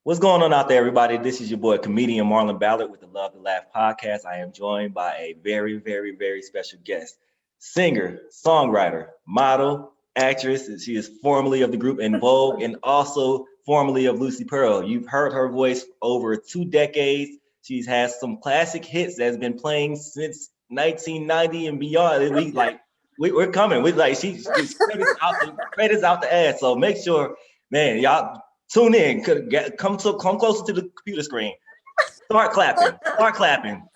What's going on out there, everybody? This is your boy, comedian Marlon Ballard with the Love to Laugh podcast. I am joined by a very, very, very special guest, singer, songwriter, model, actress. And she is formerly of the group In Vogue and also formerly of Lucy Pearl. You've heard her voice over 2 decades. She's had some classic hits that's been playing since 1990 and beyond. We're coming. We like she's credits out the ass. So make sure, man, y'all tune in. Come closer to the computer screen. Start clapping. Start clapping.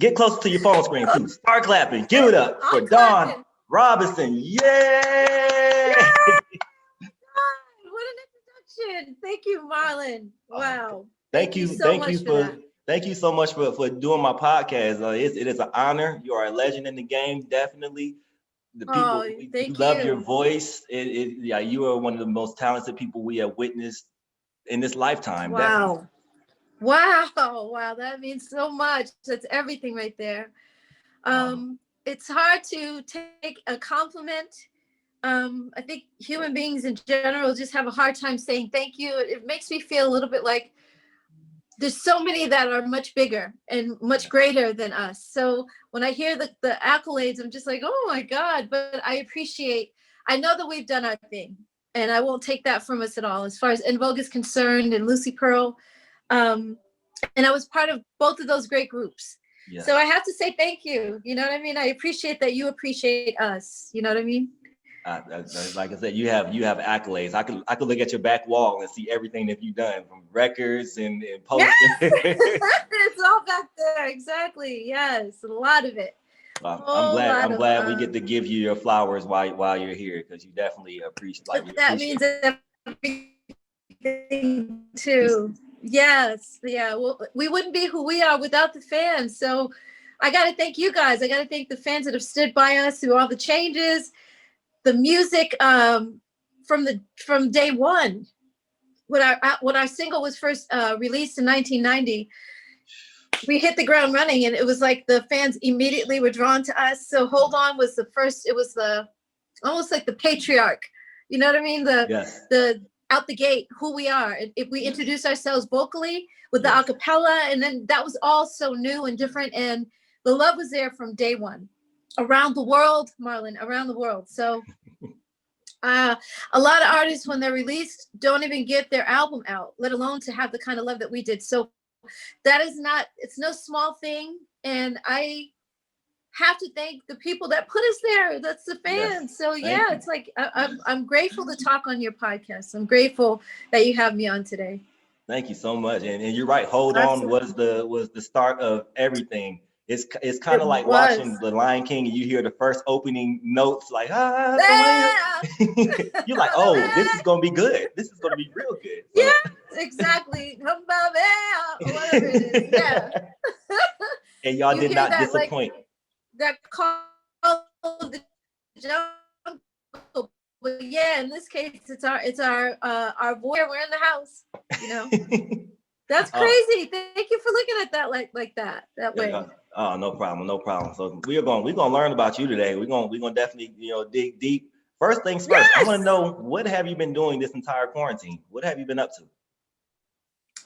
Get closer to your phone screen too. Start clapping. Give it up for Dawn Robinson. Yay! What an introduction. Thank you, Marlon. Wow. Thank you so much for doing my podcast. It is an honor. You are a legend in the game, definitely. The people love your voice. You are one of the most talented people we have witnessed in this lifetime. Wow. Wow. That means so much. That's everything right there. It's hard to take a compliment. I think human beings in general just have a hard time saying thank you. It makes me feel a little bit like there's so many that are much bigger and much greater than us. So when I hear the accolades, I'm just like, oh my God, but I know that we've done our thing and I won't take that from us at all. As far as In Vogue is concerned and Lucy Pearl, and I was part of both of those great groups. Yeah. So I have to say thank you. You know what I mean? I appreciate that you appreciate us. You know what I mean? Like I said, you have accolades. I could look at your back wall and see everything that you've done, from records and posters. It's all back there, exactly. Yes, a lot of it. I'm glad we get to give you your flowers while you're here, because you definitely appreciate. That means everything too. Yes, yeah. Well, we wouldn't be who we are without the fans. So I got to thank you guys. I got to thank the fans that have stood by us through all the changes. The music from day one, when our single was first released in 1990, we hit the ground running, and it was like the fans immediately were drawn to us. So Hold On was the first. It was almost like the patriarch. You know what I mean? The out the gate, who we are. If we introduce ourselves vocally with the acapella, and then that was all so new and different, and the love was there from day one. Around the world, Marlon, around the world. So a lot of artists, when they're released, don't even get their album out, let alone to have the kind of love that we did. So it's no small thing. And I have to thank the people that put us there. That's the fans. Yes. So yeah, it's like, I'm grateful to talk on your podcast. I'm grateful that you have me on today. Thank you so much. And you're right. Hold On was the start of everything. It's kind of like watching The Lion King, and you hear the first opening notes like, you're like, oh, this is going to be good. This is going to be real good. So. Yeah, exactly. Whatever it is. Yeah. And y'all did not disappoint. That call of the jungle. But yeah, in this case, it's our voice. We're in the house, you know. That's crazy. Thank you for looking at that like that way. Oh, no problem. So we're gonna learn about you today. We're gonna definitely dig deep. First things first, I want to know, what have you been doing this entire quarantine? What have you been up to?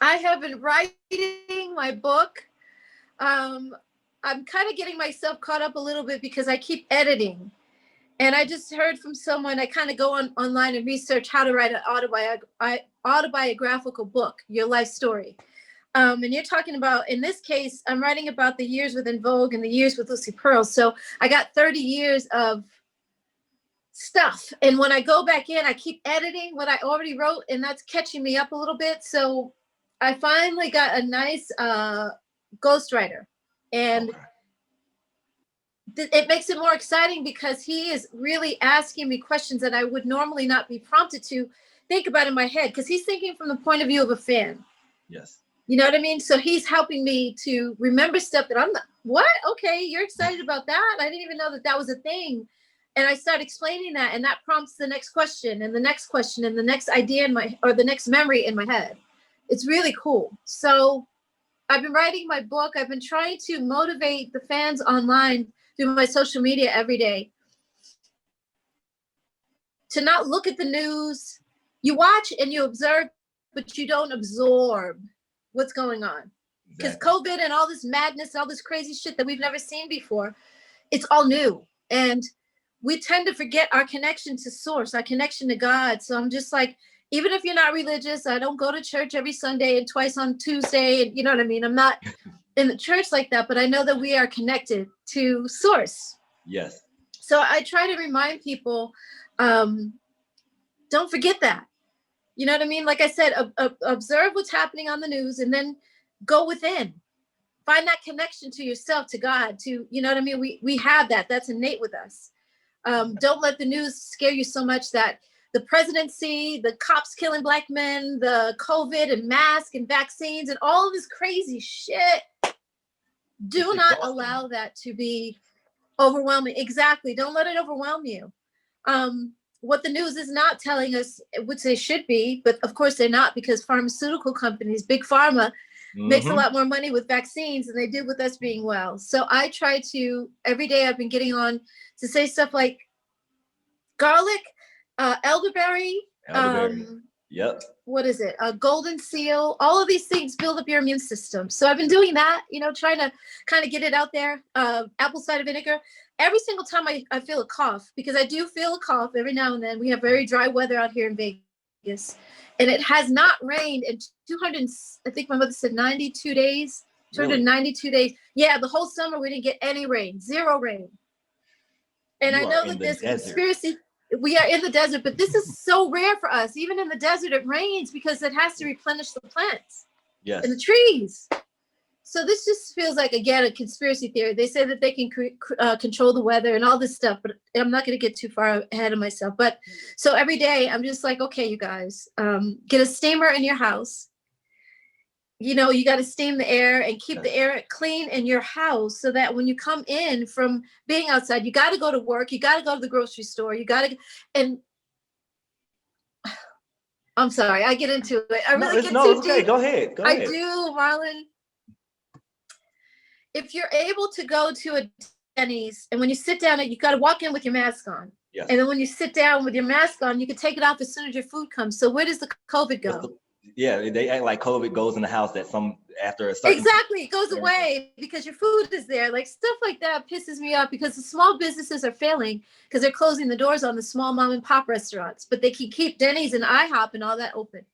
I have been writing my book. I'm kind of getting myself caught up a little bit because I keep editing. And I just heard from someone, I kind of go online and research how to write an autobiographical book, your life story. And you're talking about, in this case, I'm writing about the years with In Vogue and the years with Lucy Pearl. So I got 30 years of stuff. And when I go back in, I keep editing what I already wrote, and that's catching me up a little bit. So I finally got a nice ghostwriter. And it makes it more exciting because he is really asking me questions that I would normally not be prompted to think about in my head, because he's thinking from the point of view of a fan. Yes. You know what I mean? So he's helping me to remember stuff that I'm not, what? Okay, you're excited about that? I didn't even know that was a thing. And I start explaining that, and that prompts the next question and the next question and the next idea or the next memory in my head. It's really cool. So I've been writing my book. I've been trying to motivate the fans online through my social media every day to not look at the news. You watch and you observe, but you don't absorb what's going on. Because COVID and all this madness, all this crazy shit that we've never seen before, it's all new. And we tend to forget our connection to source, our connection to God. So I'm just like, even if you're not religious, I don't go to church every Sunday and twice on Tuesday. And you know what I mean? I'm not in the church like that, but I know that we are connected to source. Yes. So I try to remind people, don't forget that. You know what I mean? Like I said, observe what's happening on the news and then go within. Find that connection to yourself, to God, to, you know what I mean? We have that. That's innate with us. Don't let the news scare you so much that the presidency, the cops killing black men, the COVID and masks and vaccines and all of this crazy shit. Do not allow that to be overwhelming. Exactly. Don't let it overwhelm you. What the news is not telling us, which they should be, but of course they're not, because pharmaceutical companies, big pharma, makes a lot more money with vaccines than they do with us being well. So I try to, every day I've been getting on to say stuff like garlic, elderberry, yep. What is it? Golden seal. All of these things build up your immune system. So I've been doing that, you know, trying to kind of get it out there. Apple cider vinegar. Every single time I feel a cough, because I do feel a cough every now and then. We have very dry weather out here in Vegas. And it has not rained in 200, I think my mother said 92 days. 292 days. Yeah, the whole summer we didn't get any rain. Zero rain. And I know that this conspiracy, we are in the desert, but this is so rare for us. Even in the desert, it rains because it has to replenish the plants and the trees. So this just feels like, again, a conspiracy theory. They say that they can control the weather and all this stuff, but I'm not going to get too far ahead of myself. But so every day I'm just like, okay, you guys, get a steamer in your house. You know, you got to steam the air and keep the air clean in your house so that when you come in from being outside, you got to go to work. You got to go to the grocery store. You got to, and I'm sorry, I get into it. I really get too deep. Go ahead. Go ahead. I do, Marlon. If you're able to go to a Denny's and when you sit down, you got to walk in with your mask on. Yes. And then when you sit down with your mask on, you can take it off as soon as your food comes. So where does the COVID go? Yeah, they act like COVID goes in the house after a certain. Exactly, it goes away because your food is there. Like stuff like that pisses me off because the small businesses are failing because they're closing the doors on the small mom and pop restaurants, but they can keep Denny's and IHOP and all that open.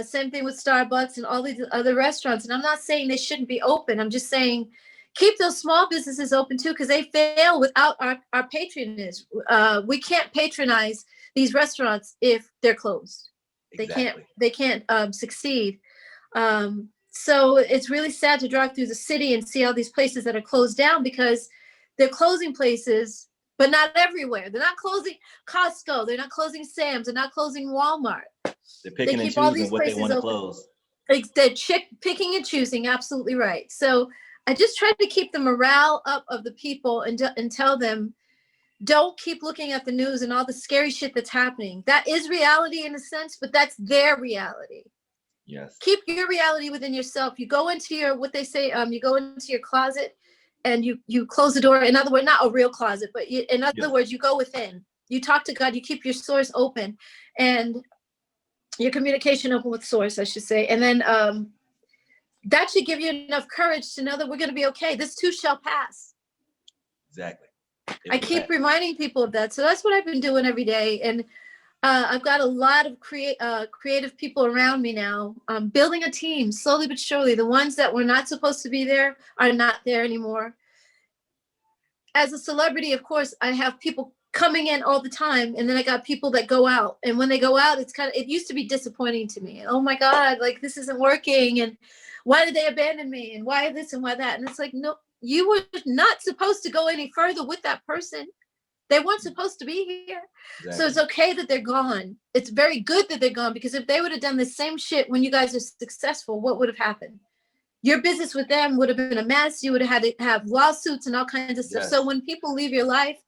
Same thing with Starbucks and all these other restaurants. And I'm not saying they shouldn't be open. I'm just saying keep those small businesses open too, because they fail without our patronage. We can't patronize these restaurants if they're closed. Exactly. They can't succeed. So it's really sad to drive through the city and see all these places that are closed down because they're closing places, but not everywhere. They're not closing Costco. They're not closing Sam's. They're not closing Walmart. They're picking and choosing what they want to close. They're picking and choosing. Absolutely right. So I just try to keep the morale up of the people and tell them, don't keep looking at the news and all the scary shit that's happening. That is reality in a sense, but that's their reality. Yes. Keep your reality within yourself. You go into your, what they say, you go into your closet and you close the door. In other words, not a real closet, but in other words, you go within. You talk to God. You keep your source open and your communication open with source, I should say. And then that should give you enough courage to know that we're going to be okay. This too shall pass. Exactly. I keep reminding people of that. So that's what I've been doing every day. And I've got a lot of creative people around me now. Building a team slowly but surely. The ones that were not supposed to be there are not there anymore. As a celebrity, of course, I have people coming in all the time. And then I got people that go out. And when they go out, it used to be disappointing to me. Oh my God, like this isn't working. And why did they abandon me? And why this and why that? And it's like, no, you were not supposed to go any further with that person. They weren't supposed to be here. Exactly. So it's okay that they're gone. It's very good that they're gone because if they would have done the same shit when you guys are successful, what would have happened? Your business with them would have been a mess. You would have had to have lawsuits and all kinds of stuff. Yes. So when people leave your life,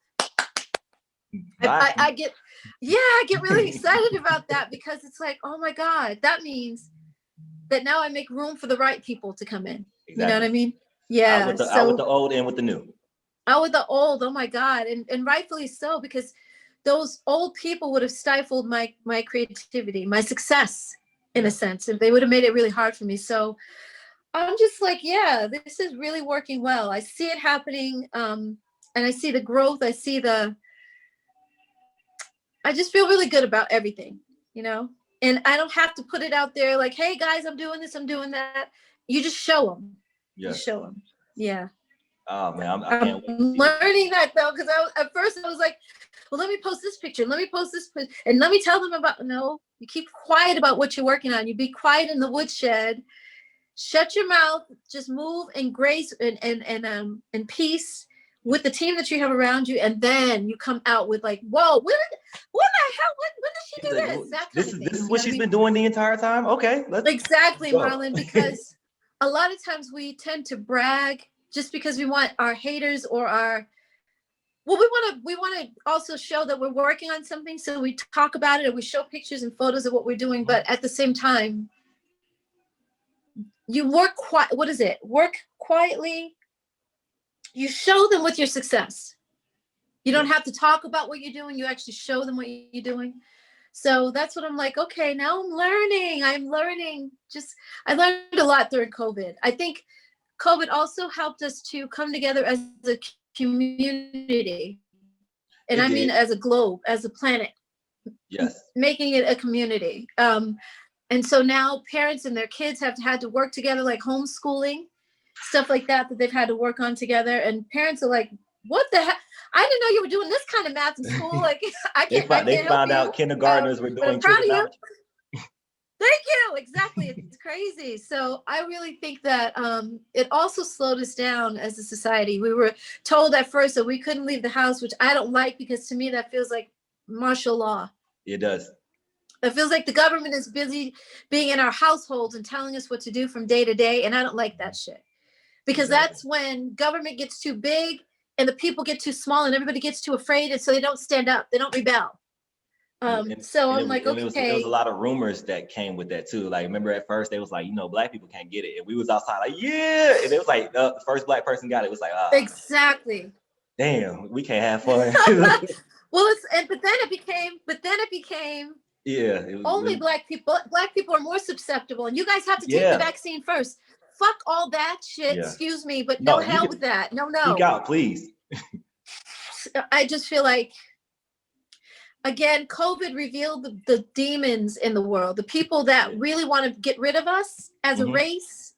I get really excited about that because it's like, oh my God, that means that now I make room for the right people to come in. Exactly. You know what I mean? Yeah. Out with the old and with the new. Out with the old, oh my God. And rightfully so, because those old people would have stifled my creativity, my success. in a sense, and they would have made it really hard for me. So I'm just like, yeah, this is really working well. I see it happening. And I see the growth. I just feel really good about everything, you know, and I don't have to put it out there like, hey guys, I'm doing this, I'm doing that. You just show them. Yes. Just show them. Yeah. Oh man, I I'm can't wait to see learning that though, because at first I was like, well, let me post this picture, let me post this, and let me tell them about. No, you keep quiet about what you're working on. You be quiet in the woodshed. Shut your mouth. Just move in grace and peace with the team that you have around you, and then you come out with like, whoa, what the hell? When did she do this? That kind of thing. This is what she's been doing the entire time. Okay, exactly, Marlon. Because a lot of times we tend to brag just because we want our haters or our we want to also show that we're working on something. So we talk about it and we show pictures and photos of what we're doing. But at the same time, you work work quietly. You show them with your success. You don't have to talk about what you're doing. You actually show them what you're doing. So that's what I'm like, okay, now I'm learning. I learned a lot during COVID. I think COVID also helped us to come together as a community. And I mean, as a globe, as a planet. Yes. Making it a community. And so now parents and their kids have had to work together, like homeschooling, stuff like that they've had to work on together. And parents are like, what the heck? I didn't know you were doing this kind of math in school. Like, they found out kindergartners were doing trigonometry. Thank you. Exactly. It's crazy. So I really think that it also slowed us down as a society. We were told at first that we couldn't leave the house, which I don't like, because to me that feels like martial law. It does. It feels like the government is busy being in our households and telling us what to do from day to day. And I don't like that shit, because that's when government gets too big and the people get too small and everybody gets too afraid. And so they don't stand up. They don't rebel. So I'm like, okay. There was a lot of rumors that came with that too. Like, remember at first they was like, black people can't get it. And we was outside like, yeah. And it was like, the first black person got it. It was like, exactly. Damn, we can't have fun. Well, but then it became yeah. Only black people. Black people are more susceptible, and you guys have to take the vaccine first. Fuck all that shit. Yeah. Excuse me, but no hell with that. No. Speak out, please. I just feel like, again, COVID revealed the demons in the world, the people that really want to get rid of us as a race,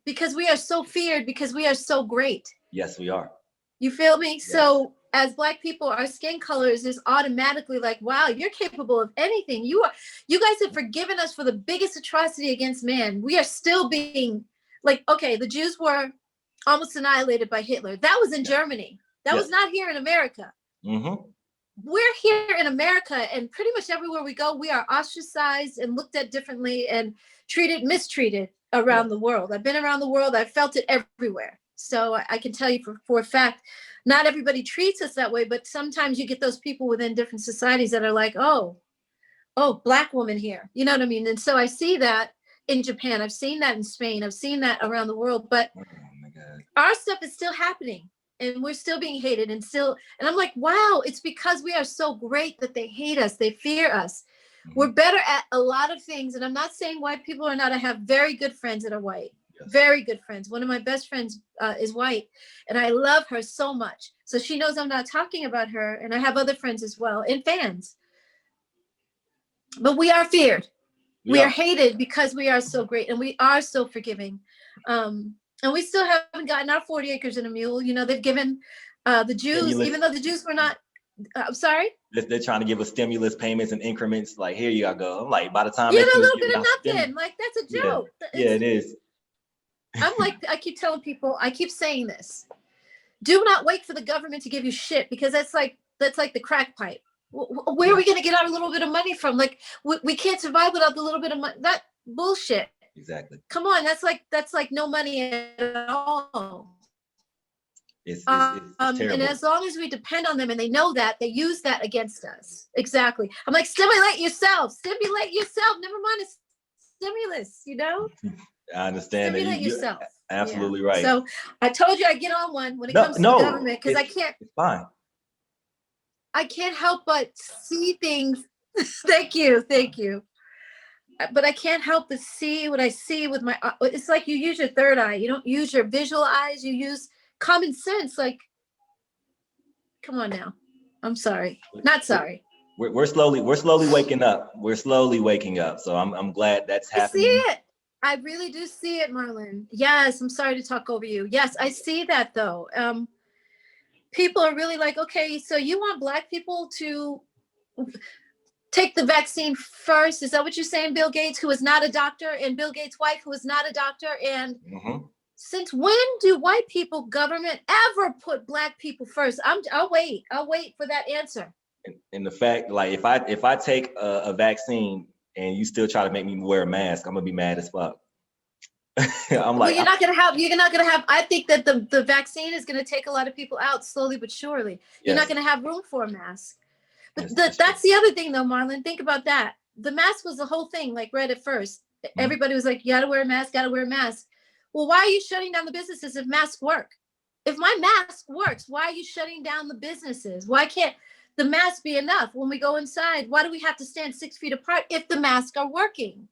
because we are so feared, because we are so great. Yes, we are. You feel me? Yes. So as black people, our skin colors is automatically like, wow, you're capable of anything. You guys have forgiven us for the biggest atrocity against man. We are still being like, okay, the Jews were almost annihilated by Hitler. That was in Germany. That was not here in America. Mm-hmm. We're here in America, and pretty much everywhere we go, we are ostracized and looked at differently and mistreated around the world. I've been around the world. I've felt it everywhere. So I can tell you for a fact, not everybody treats us that way, but sometimes you get those people within different societies that are like, oh, black woman here. You know what I mean? And so I see that in Japan. I've seen that in Spain. I've seen that around the world, but our stuff is still happening. And we're still being hated and I'm like, wow, it's because we are so great that they hate us. They fear us. Mm-hmm. We're better at a lot of things. And I'm not saying white people are not. I have very good friends that are white, very good friends. One of my best friends is white, and I love her so much. So she knows I'm not talking about her. And I have other friends as well, and fans. But we are feared. We are hated because we are so great, and we are so forgiving. And we still haven't gotten our 40 acres and a mule. They've given the Jews, even though the Jews were not, I'm sorry? They're trying to give us stimulus payments and increments. Like, here you go. I'm like, by the time. A little bit of nothing. Like, that's a joke. Yeah, it is. I'm like, I keep telling people, I keep saying this. Do not wait for the government to give you shit, because that's like the crack pipe. Where are we going to get our little bit of money from? Like, we can't survive without the little bit of money. That bullshit. Exactly. Come on, that's like no money at all. It's terrible. And as long as we depend on them, and they know that, they use that against us. Exactly. I'm like, stimulate yourself. Never mind a stimulus. I understand. Stimulate yourself. Absolutely right. So I told you I get on one when it comes to the government, because I can't. It's fine. I can't help but see things. Thank you. but I can't help but see what I see with my, it's like you use your third eye. You don't use your visual eyes. You use common sense. Like, come on now. I'm sorry. Not sorry. We're slowly waking up. We're slowly waking up. So I'm glad that's I see happening. it. I really do see it, Marlon. Yes, I'm sorry to talk over you. Yes, I see that though. People are really like, okay, so you want Black people to take the vaccine first? Is that what you're saying, Bill Gates, who is not a doctor, and Bill Gates' wife, who is not a doctor? And since when do white people government ever put Black people first? I'll wait for that answer. And the fact, like, if I take a vaccine and you still try to make me wear a mask, I'm gonna be mad as fuck. I'm like, well, you're not gonna have. I think that the vaccine is gonna take a lot of people out slowly but surely. You're not gonna have room for a mask. But that's the other thing though, Marlon. Think about that. The mask was the whole thing, like right at first. Everybody was like, you gotta wear a mask, gotta wear a mask. Well, why are you shutting down the businesses if masks work? If my mask works, why are you shutting down the businesses? Why can't the mask be enough when we go inside? Why do we have to stand 6 feet apart if the masks are working?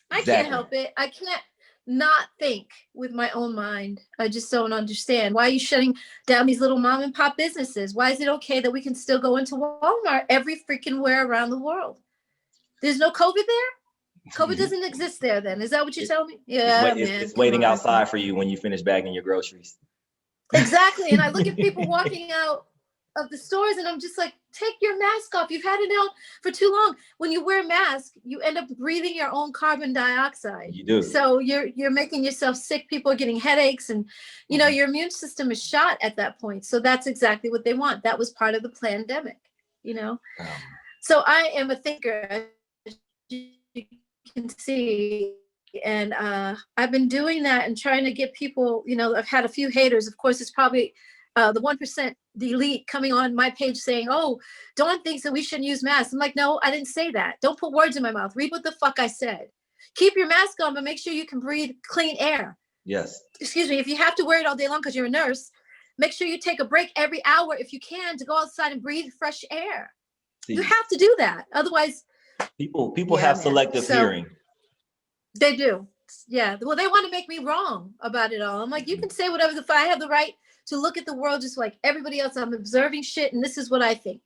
I can't help it. I can't not think with my own mind. I just don't understand. Why are you shutting down these little mom and pop businesses? Why is it okay that we can still go into Walmart every freaking where around the world? There's no COVID there? COVID doesn't exist there then. Is that what you're telling me? Yeah, man. It's waiting outside for you when you finish bagging your groceries. Exactly. And I look at people walking out of the stores and I'm just like, take your mask off. You've had it on for too long. When you wear a mask, you end up breathing your own carbon dioxide. You do. So you're making yourself sick. People are getting headaches and, you know, your immune system is shot at that point. So that's exactly what they want. That was part of the pandemic, you know? So I am a thinker, as you can see. And I've been doing that and trying to get people, you know, I've had a few haters. Of course, it's probably the 1% elite coming on my page saying, oh, Dawn thinks that we shouldn't use masks. I'm like, no, I didn't say that. Don't put words in my mouth. Read what the fuck I said. Keep your mask on, but make sure you can breathe clean air. Yes. Excuse me. If you have to wear it all day long because you're a nurse, make sure you take a break every hour if you can to go outside and breathe fresh air. See, you have to do that. Otherwise, people have selective hearing. They do. Yeah. Well, they want to make me wrong about it all. I'm like, you can say whatever. If I have the right to look at the world just like everybody else, I'm observing shit and this is what I think.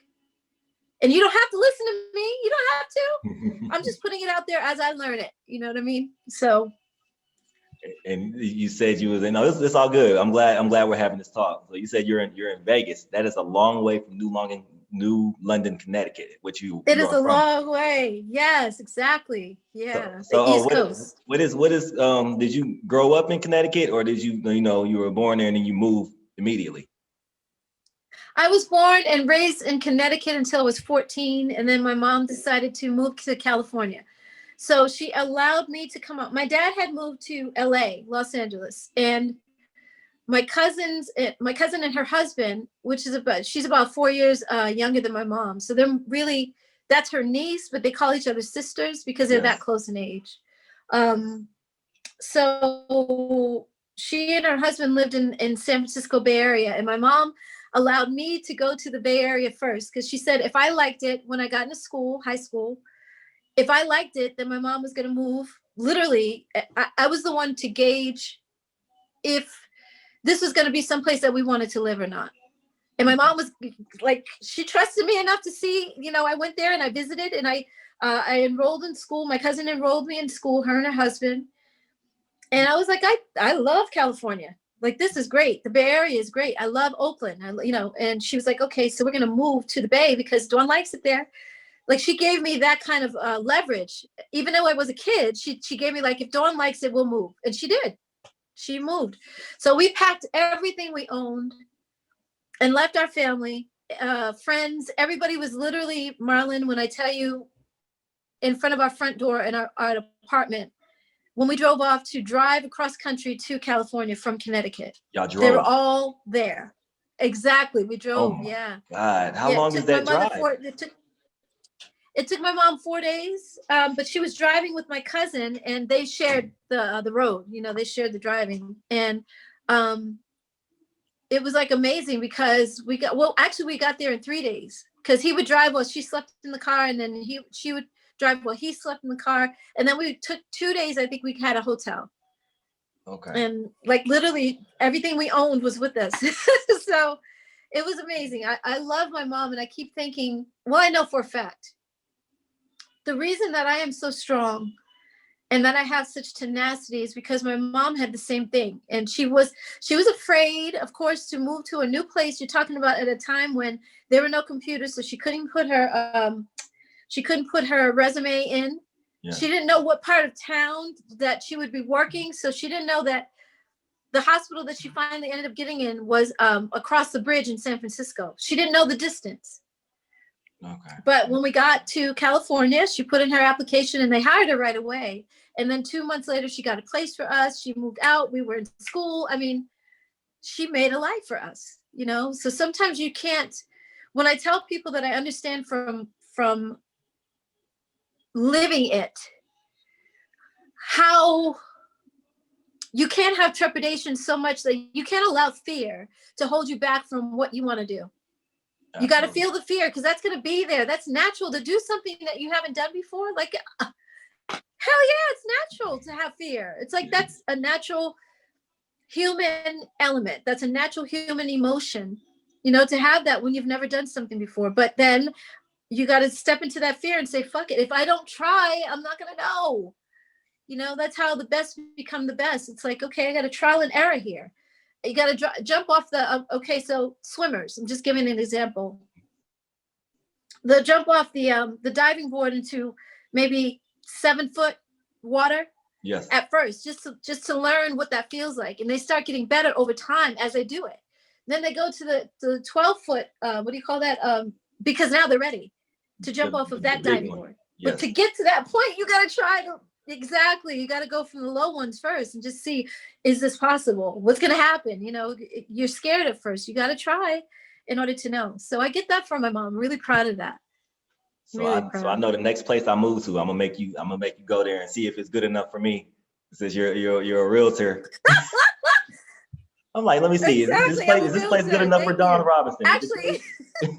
And you don't have to listen to me. You don't have to. I'm just putting it out there as I learn it. You know what I mean? So. And you said you was, no, it's all good. I'm glad we're having this talk. So you said you're in Vegas. That is a long way from New London, Connecticut, which you. It is a long way. Yes, exactly. Yeah. So the East Coast. What is did you grow up in Connecticut or did you were born there and then you moved immediately? I was born and raised in Connecticut until I was 14. And then my mom decided to move to California. So she allowed me to come out. My dad had moved to LA, Los Angeles. And my cousin and her husband, she's about 4 years younger than my mom. So they're really, that's her niece, but they call each other sisters because they're that close in age. So she and her husband lived in San Francisco Bay Area. And my mom allowed me to go to the Bay Area first because she said if I liked it when I got into school, high school, if I liked it, then my mom was going to move. Literally, I was the one to gauge if this was going to be someplace that we wanted to live or not. And my mom was like, she trusted me enough to see, I went there and I visited and I enrolled in school. My cousin enrolled me in school, her and her husband. And I was like, I love California. Like, this is great. The Bay Area is great. I love Oakland, and she was like, okay, so we're going to move to the Bay because Dawn likes it there. Like, she gave me that kind of leverage. Even though I was a kid, she gave me like, if Dawn likes it, we'll move. And she did. She moved. So we packed everything we owned and left our family, friends. Everybody was literally, Marlon, when I tell you, in front of our front door in our apartment, when we drove off to drive across country to California from Connecticut. Y'all drove? They were all there. Exactly. We drove. Oh yeah. God. How long is that drive? It took my mom 4 days, but she was driving with my cousin and they shared the road. They shared the driving. And it was like amazing because we got there in 3 days because he would drive while she slept in the car and then she would drive while he slept in the car. And then we took 2 days, I think we had a hotel. Okay. And like literally everything we owned was with us. So it was amazing. I love my mom, and I keep thinking, well, I know for a fact, the reason that I am so strong and that I have such tenacity is because my mom had the same thing. And she was afraid, of course, to move to a new place. You're talking about at a time when there were no computers, so she couldn't put her resume in. Yeah. She didn't know what part of town that she would be working, so she didn't know that the hospital that she finally ended up getting in was across the bridge in San Francisco. She didn't know the distance. Okay. But when we got to California, she put in her application and they hired her right away. And then 2 months later, she got a place for us. She moved out. We were in school. I mean, she made a life for us, you know? So sometimes you can't, when I tell people that I understand from living it, how you can't have trepidation so much that you can't allow fear to hold you back from what you want to do. Absolutely. You got to feel the fear, because that's going to be there. That's natural to do something that you haven't done before. Like, hell yeah, it's natural to have fear. It's like, that's a natural human element. That's a natural human emotion, you know, to have that when you've never done something before. But then you got to step into that fear and say, fuck it. If I don't try, I'm not going to know. You know, that's how the best become the best. It's like, okay, I got a trial and error here. You got to jump off the, okay, so swimmers, I'm just giving an example. The jump off the diving board into maybe 7-foot water. Yes. At first, just to learn what that feels like. And they start getting better over time as they do it. Then they go to the 12-foot, what do you call that? Because now they're ready to jump off of that diving board. Yes. But to get to that point, you got to try to, exactly. You got to go from the low ones first and just see, is this possible? What's going to happen? You know, you're scared at first. You got to try in order to know. So I get that from my mom. I'm really proud of that. So I know the next place I move to, I'm gonna make you go there and see if it's good enough for me. Since you're a realtor. I'm like, let me see. Exactly. Is this place good enough for Dawn Robinson? Actually, that's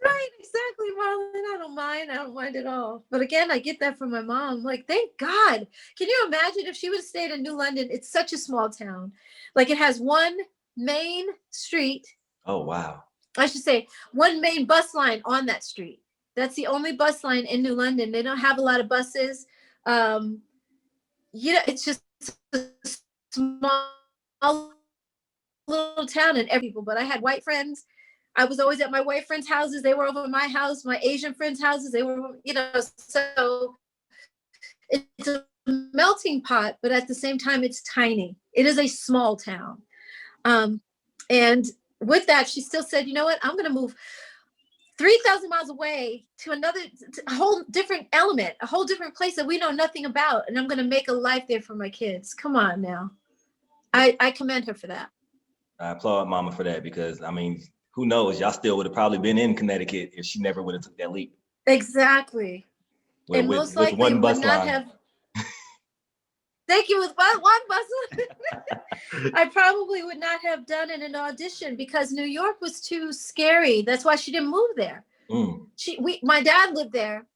right. Exactly, Marlon. I don't mind at all. But again, I get that from my mom. Like, thank God. Can you imagine if she would have stayed in New London? It's such a small town. Like, it has one main street. Oh, wow. I should say one main bus line on that street. That's the only bus line in New London. They don't have a lot of buses. You know, it's just a small little town and every people. But I had white friends. I was always at my white friends' houses. They were over at my house. My Asian friends' houses. They were, you know, so it's a melting pot, but at the same time, it's tiny. It is a small town. And with that, she still said, you know what, I'm going to move 3,000 miles away to a whole different element, a whole different place that we know nothing about. And I'm going to make a life there for my kids. Come on now. I commend her for that. I applaud Mama for that, because, I mean, who knows? Y'all still would have probably been in Connecticut if she never would have took that leap. Exactly. And most likely one bus would not have. Thank you. With one bus, I probably would not have done it an audition, because New York was too scary. That's why she didn't move there. My dad lived there.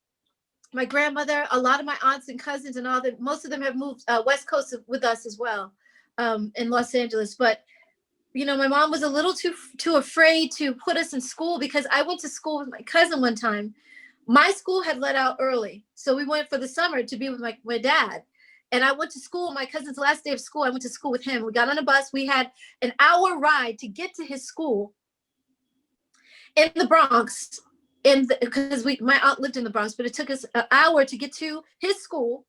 My grandmother, a lot of my aunts and cousins and all that, most of them have moved West Coast with us as well, in Los Angeles. But, you know, my mom was a little too afraid to put us in school, because I went to school with my cousin one time. My school had let out early. So we went for the summer to be with my dad. And I went to school, my cousin's last day of school, I went to school with him. We got on a bus. We had an hour ride to get to his school in the Bronx. Because my aunt lived in the Bronx, but it took us an hour to get to his school.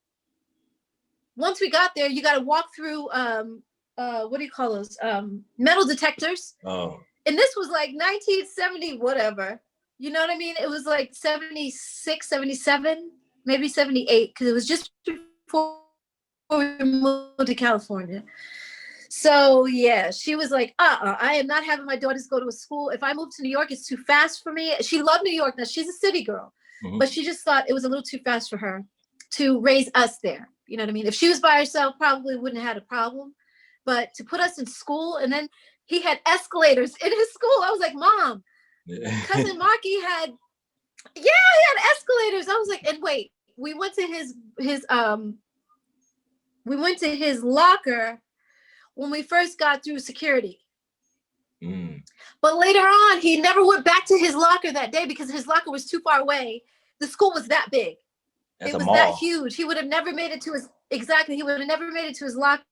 Once we got there, you got to walk through, what do you call those? Metal detectors. Oh. And this was like 1970, whatever. You know what I mean? It was like 76, 77, maybe 78, because it was just before we moved to California. So yeah, she was like, I am not having my daughters go to a school. If I move to New York, it's too fast for me. She loved New York. Now she's a city girl, but she just thought it was a little too fast for her to raise us there. You know what I mean? If she was by herself, probably wouldn't have had a problem, but to put us in school, and then he had escalators in his school. I was like, Mom, Cousin Marky had, he had ventilators. I was like, and wait, we went to his locker when we first got through security. But later on, he never went back to his locker that day because his locker was too far away. The school was that big. That's it was that huge. He would have never made it to his, exactly. He would have never made it to his locker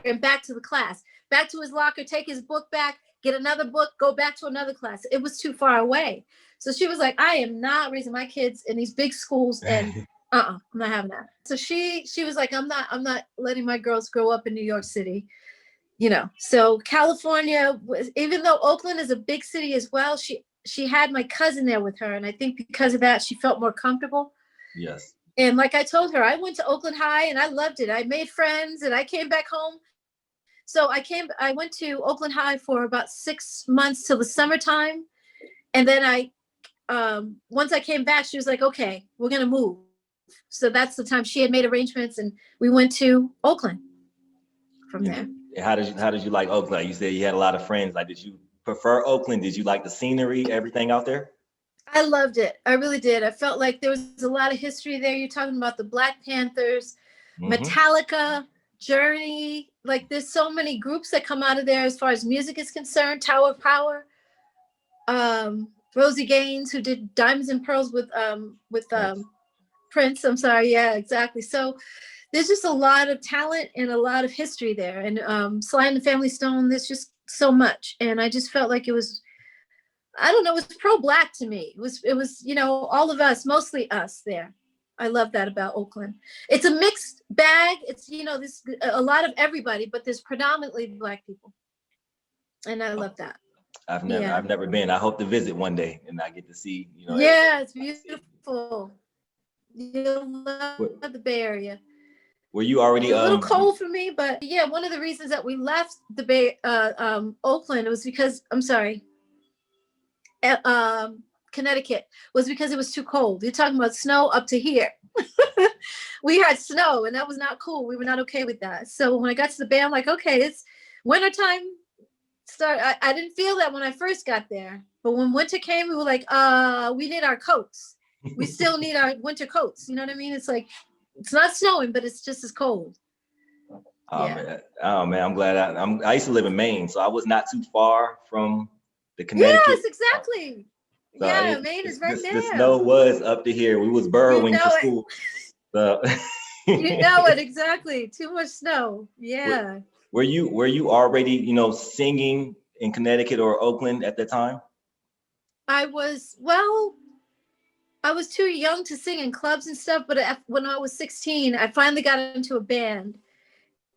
and back to the class, back to his locker, take his book back, get another book, go back to another class. It was too far away. So she was like, I am not raising my kids in these big schools, and I'm not having that. So she was like, I'm not letting my girls grow up in New York City. You know, so California was, even though Oakland is a big city as well, she had my cousin there with her. And I think because of that, she felt more comfortable. Yes. And like I told her, I went to Oakland High and I loved it. I made friends and I came back home. So I went to Oakland High for about 6 months till the summertime. And then once I came back, she was like, okay, we're going to move. So that's the time she had made arrangements and we went to Oakland from there. How did you like Oakland? You said you had a lot of friends. Like, did you prefer Oakland? Did you like the scenery, everything out there? I loved it. I really did. I felt like there was a lot of history there. You're talking about the Black Panthers, Metallica, Journey. Like, there's so many groups that come out of there as far as music is concerned. Tower of Power, Rosie Gaines, who did Diamonds and Pearls with Prince. I'm sorry. Yeah, exactly. So there's just a lot of talent and a lot of history there. And Sly and the Family Stone, there's just so much. And I just felt like it was, I don't know, it was pro-Black to me. It was, you know, all of us, mostly us there. I love that about Oakland. It's a mixed bag. It's, you know, there's a lot of everybody, but there's predominantly Black people. And I love that. I've never been. I hope to visit one day and I get to see, you know. Yeah, it's beautiful. You'll love the Bay Area. Were you already a little cold for me, but yeah, one of the reasons that we left the Bay Oakland was because Connecticut was because it was too cold. You're talking about snow up to here. We had snow and that was not cool. We were not okay with that. So when I got to the Bay, I'm like, okay, it's wintertime. I didn't feel that when I first got there, but when winter came, we were like, we need our coats. We still need our winter coats. You know what I mean? It's like, it's not snowing, but it's just as cold. Oh man, I'm glad I used to live in Maine, so I was not too far from the Connecticut. Yes, exactly. So yeah, Maine is right there. The snow was up to here. We was burrowing to school. So. You know it, exactly. Too much snow. Yeah. Were you already, you know, singing in Connecticut or Oakland at the time? I was too young to sing in clubs and stuff, but when I was 16, I finally got into a band.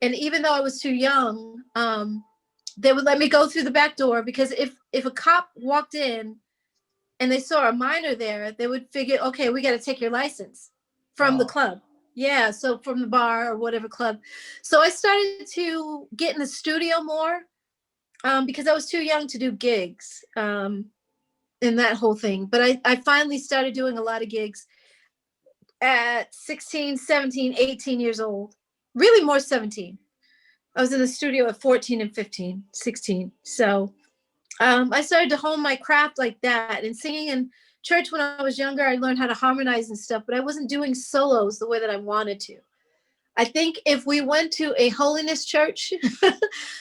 And even though I was too young, they would let me go through the back door because if a cop walked in and they saw a minor there, they would figure, okay, we got to take your license from the club. Yeah, so from the bar or whatever club. So I started to get in the studio more because I was too young to do gigs. And that whole thing. But I finally started doing a lot of gigs at 16, 17, 18 years old. Really more 17. I was in the studio at 14 and 15, 16. So I started to hone my craft like that. And singing in church when I was younger, I learned how to harmonize and stuff, but I wasn't doing solos the way that I wanted to. I think if we went to a holiness church,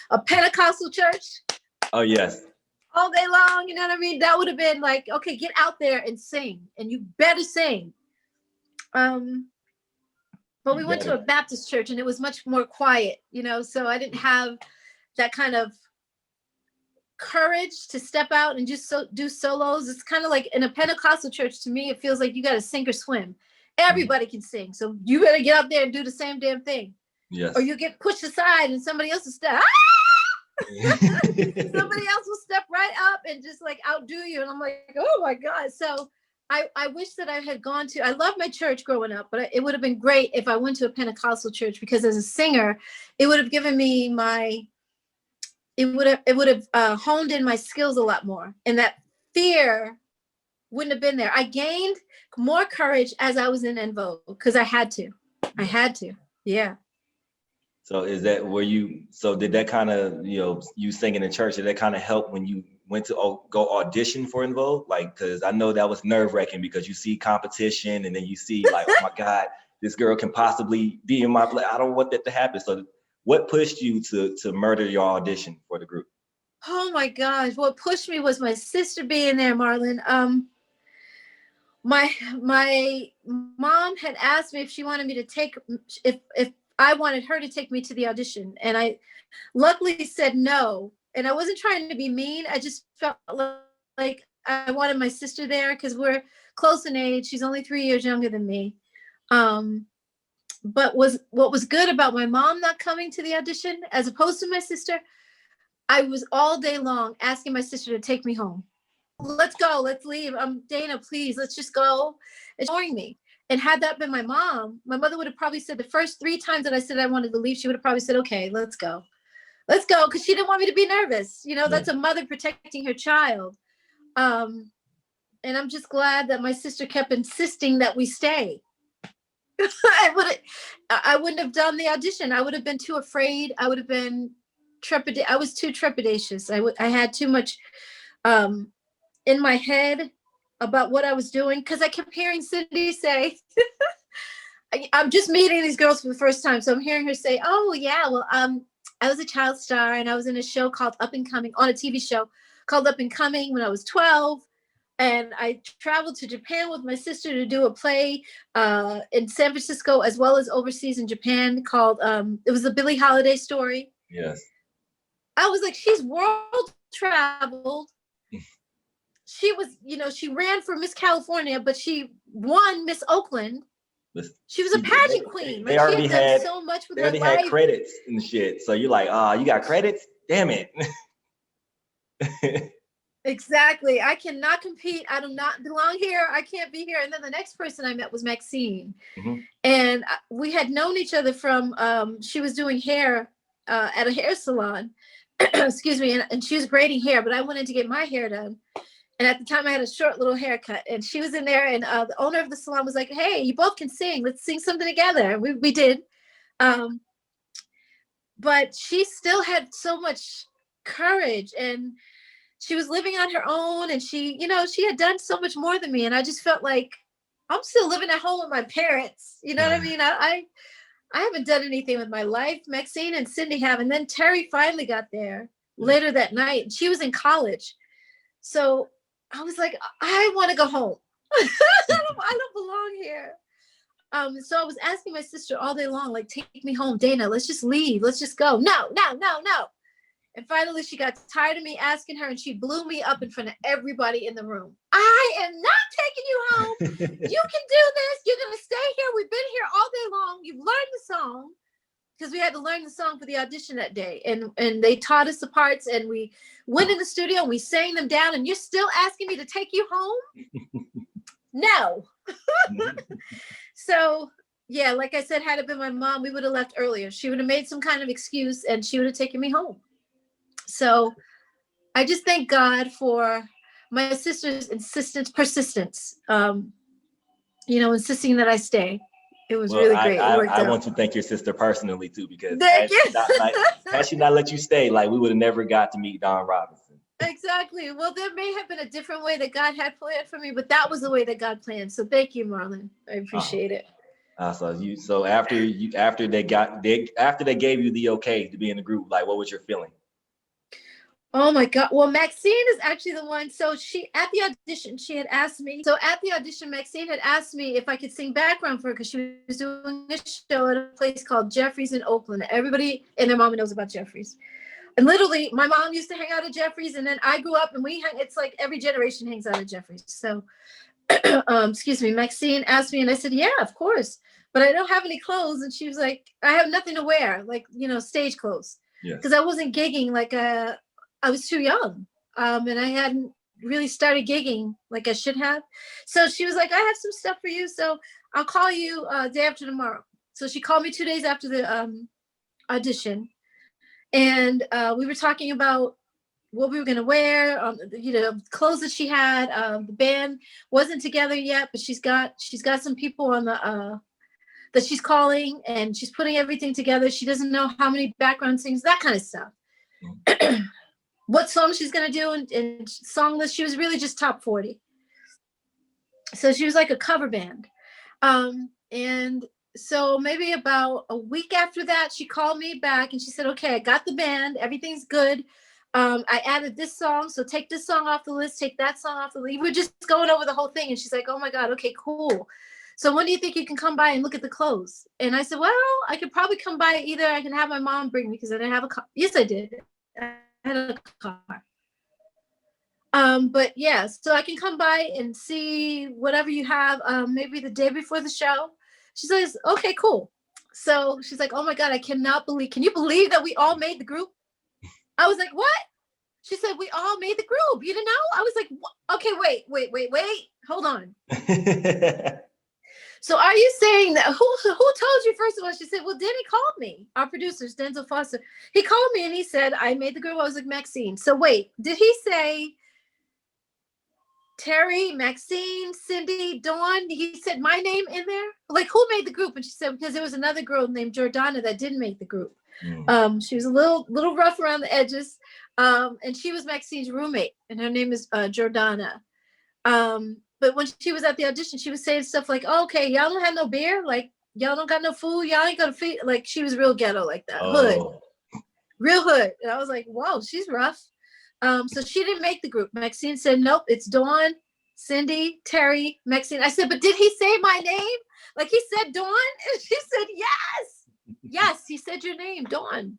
a Pentecostal church. Oh, yes. All day long, you know what I mean? That would have been like, okay, get out there and sing, and you better sing. But we went to a Baptist church, and it was much more quiet, you know, so I didn't have that kind of courage to step out and just do solos. It's kind of like in a Pentecostal church, to me, it feels like you got to sink or swim. Everybody can sing, so you better get out there and do the same damn thing. Yes. Or you get pushed aside and somebody else will step. Somebody else will step right up and just like outdo you, and I'm like, oh my god. So I wish that I had gone to, I love my church growing up, but it would have been great if I went to a Pentecostal church, because as a singer it would have given me it would have honed in my skills a lot more, and that fear wouldn't have been there. I gained more courage as I was in En Vogue because I had to. Yeah. So did that kind of, you know, you singing in church, did that kind of help when you went to go audition for En Vogue? Like, because I know that was nerve-wracking because you see competition and then you see like, oh my God, this girl can possibly be in my play. I don't want that to happen. So what pushed you to murder your audition for the group? Oh my gosh, what pushed me was my sister being there, Marlon. My mom had asked me if she wanted me to take, if I wanted her to take me to the audition, and I luckily said no. And I wasn't trying to be mean. I just felt like I wanted my sister there because we're close in age. She's only 3 years younger than me. But what was good about my mom not coming to the audition, as opposed to my sister, I was all day long asking my sister to take me home. Let's go, let's leave. Dana, please, let's just go. It's boring me. And had that been my mom, my mother would have probably said the first 3 times that I said I wanted to leave, she would have probably said, okay, let's go. Let's go, because she didn't want me to be nervous. You know, that's a mother protecting her child. And I'm just glad that my sister kept insisting that we stay. I wouldn't have done the audition. I would have been too afraid. I would have been I was too trepidatious. I had too much in my head about what I was doing, because I kept hearing Cindy say, I'm just meeting these girls for the first time. So I'm hearing her say, oh yeah, well, I was a child star and I was in a show called Up and Coming, on a TV show called Up and Coming when I was 12. And I traveled to Japan with my sister to do a play in San Francisco, as well as overseas in Japan, called, it was a Billie Holiday story. Yes. I was like, she's world traveled. She was, you know, she ran for Miss California, but she won Miss Oakland. She was a pageant queen. They already had so much with they already her had life. credits and shit. So you're like, you got credits? Damn it. Exactly. I cannot compete. I do not belong here. I can't be here. And then the next person I met was Maxine. Mm-hmm. And we had known each other from, she was doing hair at a hair salon. Excuse me. And she was braiding hair, but I went in to get my hair done. And at the time I had a short little haircut, and she was in there, and the owner of the salon was like, hey, you both can sing. Let's sing something together. We did. But she still had so much courage, and she was living on her own, and she, you know, she had done so much more than me. And I just felt like I'm still living at home with my parents. You know what I mean? I haven't done anything with my life. Maxine and Cindy have. And then Terry finally got there later that night, and she was in college. So I was like, I want to go home. I don't belong here. So I was asking my sister all day long, like, take me home, Dana, let's just leave. Let's just go. No. And finally she got tired of me asking her, and she blew me up in front of everybody in the room. I am not taking you home. You can do this. You're going to stay here. We've been here all day long. You've learned the song, because we had to learn the song for the audition that day. And they taught us the parts, and we went in the studio and we sang them down, and you're still asking me to take you home? No. So yeah, like I said, had it been my mom, we would have left earlier. She would have made some kind of excuse and she would have taken me home. So I just thank God for my sister's persistence, you know, insisting that I stay. It was really great. I want to thank your sister personally too, because had she not let you stay, like, we would have never got to meet Don Robinson. Exactly. Well, there may have been a different way that God had planned for me, but that was the way that God planned. So thank you, Marlon. I appreciate it. So after they gave you the okay to be in the group, like, what was your feeling? Oh my God. Well, Maxine is actually the one. So at the audition, she had asked me. So at the audition, Maxine had asked me if I could sing background for her, because she was doing a show at a place called Jeffries in Oakland. Everybody and their mama knows about Jeffries. And literally, my mom used to hang out at Jeffries, and then I grew up, and it's like every generation hangs out at Jeffries. So, excuse me, Maxine asked me, and I said, yeah, of course. But I don't have any clothes. And she was like, I have nothing to wear, like, you know, stage clothes. Because I wasn't gigging like I was too young, and I hadn't really started gigging like I should have. So she was like, I have some stuff for you, so I'll call you day after tomorrow. So she called me 2 days after the audition, and we were talking about what we were going to wear, you know, clothes that she had. The band wasn't together yet, but she's got some people on the that she's calling, and she's putting everything together. She doesn't know how many background singers, that kind of stuff. what song she's gonna do and song list. She was really just top 40. So she was like a cover band. And so maybe about a week after that, she called me back and she said, okay, I got the band, everything's good. I added this song, so take this song off the list, take that song off the list. We're just going over the whole thing. And she's like, oh my God, okay, cool. So when do you think you can come by and look at the clothes? And I said, well, I could probably come by. Either I can have my mom bring me because I didn't have a car. Yes, I did. I had a car. But yeah, so I can come by and see whatever you have, maybe the day before the show. She says, okay, cool. So she's like, oh my God, can you believe that we all made the group? I was like, what? She said, we all made the group. You didn't know? I was like, what? Okay, wait, hold on. So are you saying that, who told you? First of all, she said, well, Denny called me, our producers, Denzel Foster. He called me and he said, I made the group. I was like, Maxine. So wait, did he say Terry, Maxine, Cindy, Dawn? He said my name in there? Like, who made the group? And she said, because there was another girl named Jordana that didn't make the group. She was a little rough around the edges. And she was Maxine's roommate, and her name is Jordana. But when she was at the audition, she was saying stuff like, oh, okay, y'all don't have no beer? Like, y'all don't got no food? Y'all ain't gonna feed? Like, she was real ghetto like that. Hood. Real hood. And I was like, whoa, she's rough. So she didn't make the group. Maxine said, nope, it's Dawn, Cindy, Terry, Maxine. I said, but did he say my name? Like, he said Dawn? And she said, yes. Yes, he said your name, Dawn.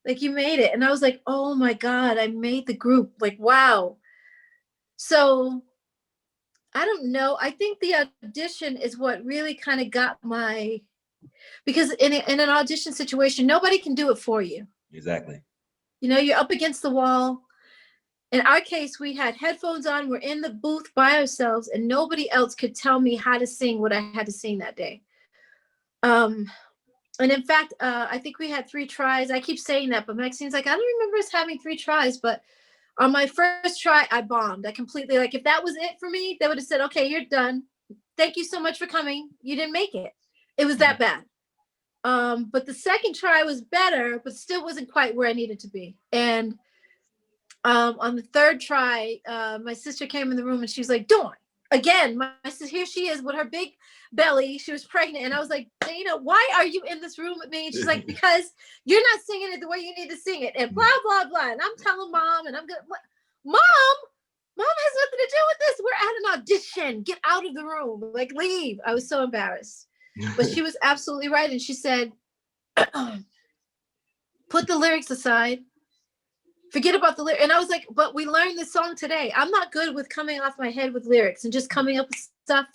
Like, you made it. And I was like, oh my God, I made the group. Like, wow. So I don't know. I think the audition is what really kind of got because in an audition situation, nobody can do it for you. Exactly. You know, you're up against the wall. In our case, we had headphones on. We're in the booth by ourselves, and nobody else could tell me how to sing what I had to sing that day. And in fact, I think we had 3 tries. I keep saying that, but Maxine's like, I don't remember us having 3 tries, but on my first try, I bombed. I completely, like, if that was it for me, they would have said, okay, you're done. Thank you so much for coming. You didn't make it. It was that bad. But the second try was better, but still wasn't quite where I needed to be. And on the third try, my sister came in the room and she was like, Dawn, again, my sister, here she is with her big belly. She was pregnant. And I was like, Dana, why are you in this room with me? And she's like, because you're not singing it the way you need to sing it, and blah, blah, blah. And I'm telling mom, and I'm going, Mom has nothing to do with this. We're at an audition. Get out of the room. Like, leave. I was so embarrassed. But she was absolutely right. And she said, put the lyrics aside. Forget about the lyrics. And I was like, but we learned this song today. I'm not good with coming off my head with lyrics and just coming up with stuff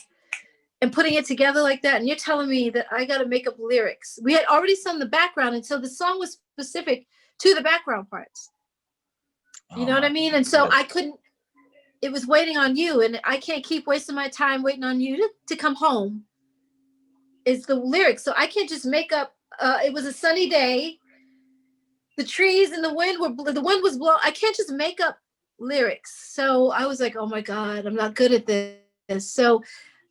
and putting it together like that. And you're telling me that I got to make up lyrics. We had already sung the background, and so the song was specific to the background parts. You know what I mean? And so I couldn't, it was waiting on you, and I can't keep wasting my time waiting on you to come home. It's the lyrics. So I can't just make up, it was a sunny day. The trees and the wind was blowing. I can't just make up lyrics. So I was like, oh my God, I'm not good at this. So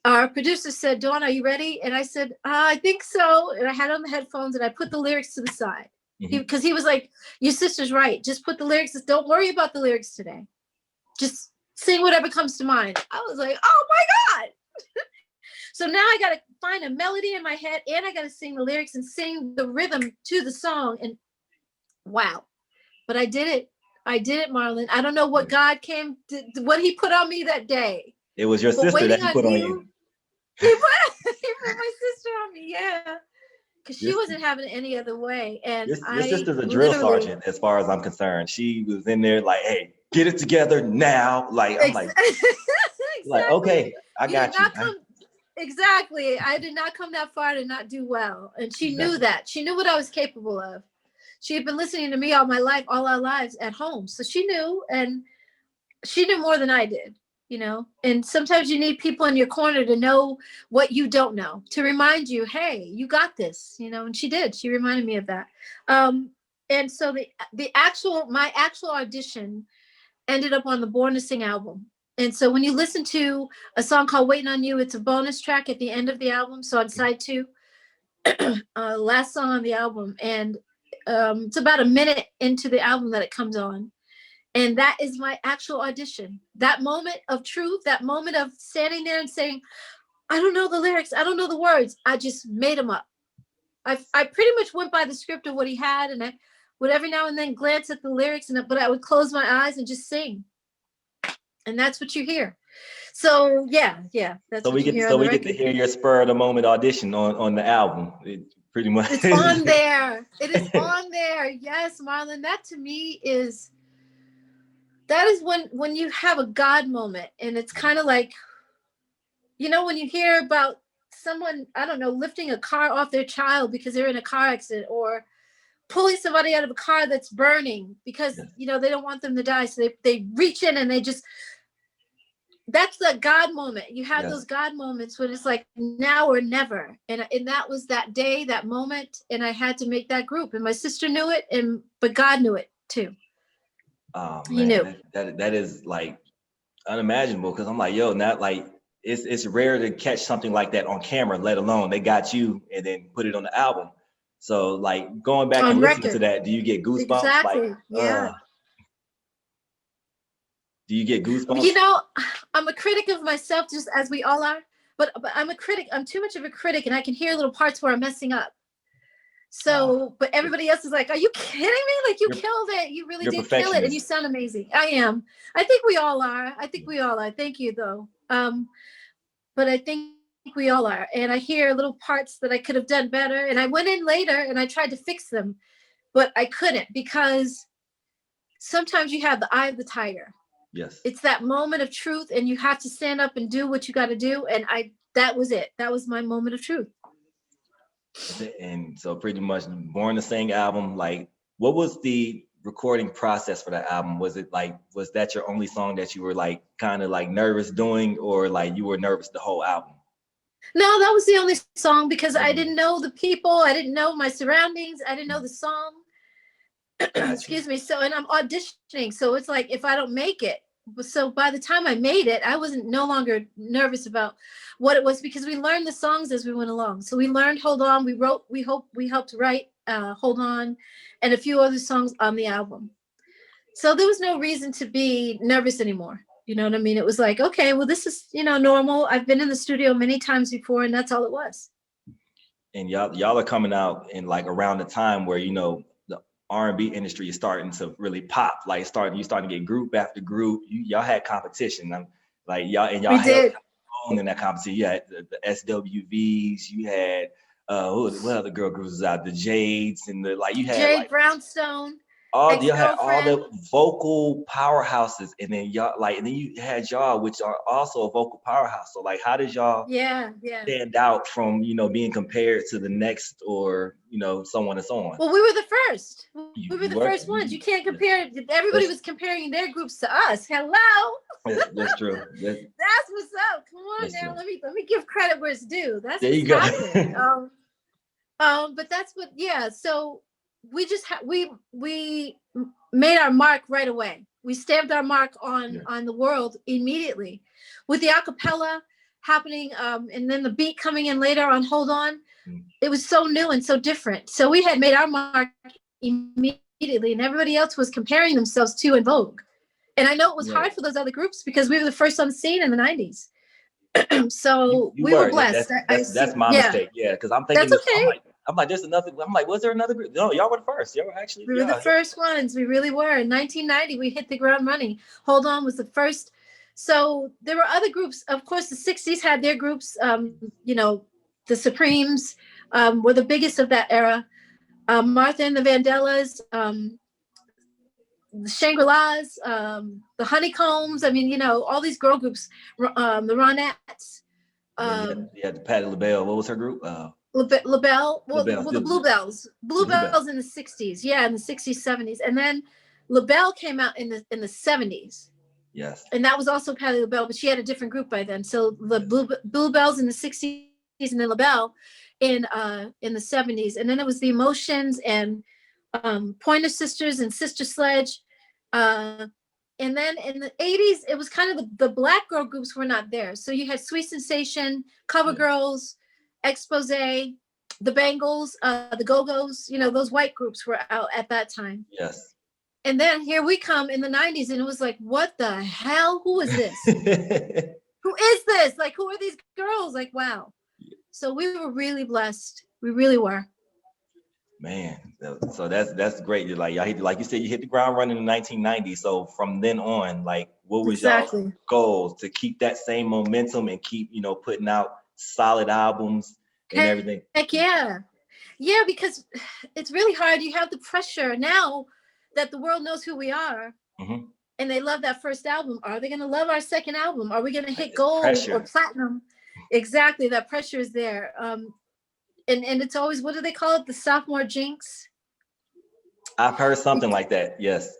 our producer said, Dawn, are you ready? And I said, I think so. And I had on the headphones and I put the lyrics to the side. Because he was like, your sister's right. Just put the lyrics. Don't worry about the lyrics today. Just sing whatever comes to mind. I was like, oh my God. So now I got to find a melody in my head, and I got to sing the lyrics and sing the rhythm to the song. And wow. But I did it. Marlon. I don't know what God what he put on me that day. It was your sister that he put on you. He put my sister on me, yeah. Because she wasn't having it any other way. And your sister's a drill sergeant, as far as I'm concerned. She was in there like, hey, get it together now. Like, I'm like, exactly. Like, okay, I got you. Exactly. I did not come that far to not do well. And she knew that. She knew what I was capable of. She had been listening to me all our lives at home. So she knew, and she knew more than I did, you know. And sometimes you need people in your corner to know what you don't know, to remind you, hey, you got this, you know. And she did. She reminded me of that. And so my actual audition ended up on the Born to Sing album. And so when you listen to a song called Waiting on You, it's a bonus track at the end of the album. So on side 2, last song on the album. And it's about a minute into the album that it comes on. And that is my actual audition. That moment of truth, that moment of standing there and saying, I don't know the lyrics, I don't know the words. I just made them up. I pretty much went by the script of what he had, and I would every now and then glance at the lyrics, but I would close my eyes and just sing. And that's what you hear. So yeah, that's so what you hear on so the we record. get to hear your spur of the moment audition on the album. Pretty much. It's on there. It is on there. Yes, Marlon. That to me is when you have a God moment, and it's kind of like, when you hear about someone, I don't know, lifting a car off their child because they're in a car accident, or pulling somebody out of a car that's burning because they don't want them to die, so they reach in and they just, that's the God moment. You have those God moments when it's like now or never, and that was that day, that moment, and I had to make that group, and my sister knew it, but God knew it too. Oh man, he knew. that is like unimaginable, because I'm like, yo, not like it's rare to catch something like that on camera, let alone they got you and then put it on the album. So like going back and listening to that, do you get goosebumps? Exactly. Like, do you get goosebumps? I'm a critic of myself, just as we all are, but I'm a critic. I'm too much of a critic, and I can hear little parts where I'm messing up. So, but everybody else is like, are you kidding me? Like, you killed it. You really did kill it. And you sound amazing. I am. I think we all are. Thank you, though. But I think we all are. And I hear little parts that I could have done better. And I went in later and I tried to fix them, but I couldn't, because sometimes you have the eye of the tiger. Yes. It's that moment of truth, and you have to stand up and do what you got to do. And that was it. That was my moment of truth. And so pretty much Born to Sing album, like, what was the recording process for that album? Was that your only song that you were like kind of like nervous doing, or like you were nervous the whole album? No, that was the only song, because I didn't know the people. I didn't know my surroundings. I didn't know the song. Excuse me. So, and I'm auditioning. So it's like, if I don't make it. So by the time I made it, I wasn't no longer nervous about what it was, because we learned the songs as we went along. So we learned Hold On. We helped write Hold On, and a few other songs on the album. So there was no reason to be nervous anymore. You know what I mean? It was like, okay, well, this is, normal. I've been in the studio many times before, and that's all it was. And y'all are coming out in like around the time where, the R&B industry is starting to really pop, like you starting to get group after group. Y'all had competition. Y'all held in that competition. You had the SWVs, you had what other girl groups was out? The Jades, and you had Jade Brownstone. Y'all had all the vocal powerhouses, and then you had y'all, which are also a vocal powerhouse. So like, how did y'all stand out from being compared to the next, or so on and so on? Well, we were the first. We were the first ones. You can't compare. Everybody was comparing their groups to us. Hello. That's true. That's what's up. Come on now. Let me give credit where it's due. That's there. You go. But that's what. Yeah. So we just we made our mark right away. We stamped our mark on the world immediately, with the acapella happening, and then the beat coming in later on Hold On. It was so new and so different. So we had made our mark immediately, and everybody else was comparing themselves to En Vogue. And I know it was hard for those other groups, because we were the first on the scene in the 90s. So we were blessed. That's my mistake. Yeah, because I'm thinking that's okay. I'm like, there's another. I'm like, was there another group? No, y'all were the first. Y'all were actually. We were the first ones. We really were. In 1990, we hit the ground running. Hold On was the first. So there were other groups. Of course, the 60s had their groups. The Supremes were the biggest of that era. Martha and the Vandellas, the Shangri-Las, the Honeycombs. I mean, all these girl groups. The Ronettes. Yeah, the Patti LaBelle. What was her group? LaBelle, the Bluebells in the 60s, in the 60s, 70s, and then LaBelle came out in the 70s. Yes, and that was also Patti LaBelle, but she had a different group by then. So the Bluebells in the 60s, and then LaBelle in the 70s, and then it was the Emotions and Pointer Sisters and Sister Sledge, and then in the 80s it was kind of the black girl groups were not there. So you had Sweet Sensation, Cover Girls, Expose, the Bangles, the Go-Go's, those white groups were out at that time. Yes. And then here we come in the 90s, and it was like, what the hell? Who is this? Who is this? Like, who are these girls? Like, wow. So we were really blessed. We really were. Man, so that's great. Like y'all hit, like you said, you hit the ground running in the 1990s. So from then on, like, what was y'all's goals to keep that same momentum and keep, you know, putting out solid albums and everything? Heck yeah. Yeah, because it's really hard. You have the pressure now that the world knows who we are. Mm-hmm. And they love that first album. Are they going to love our second album? Are we going to hit gold or platinum? Exactly. That pressure is there. And it's always, what do they call it? The sophomore jinx. I've heard something like that. Yes.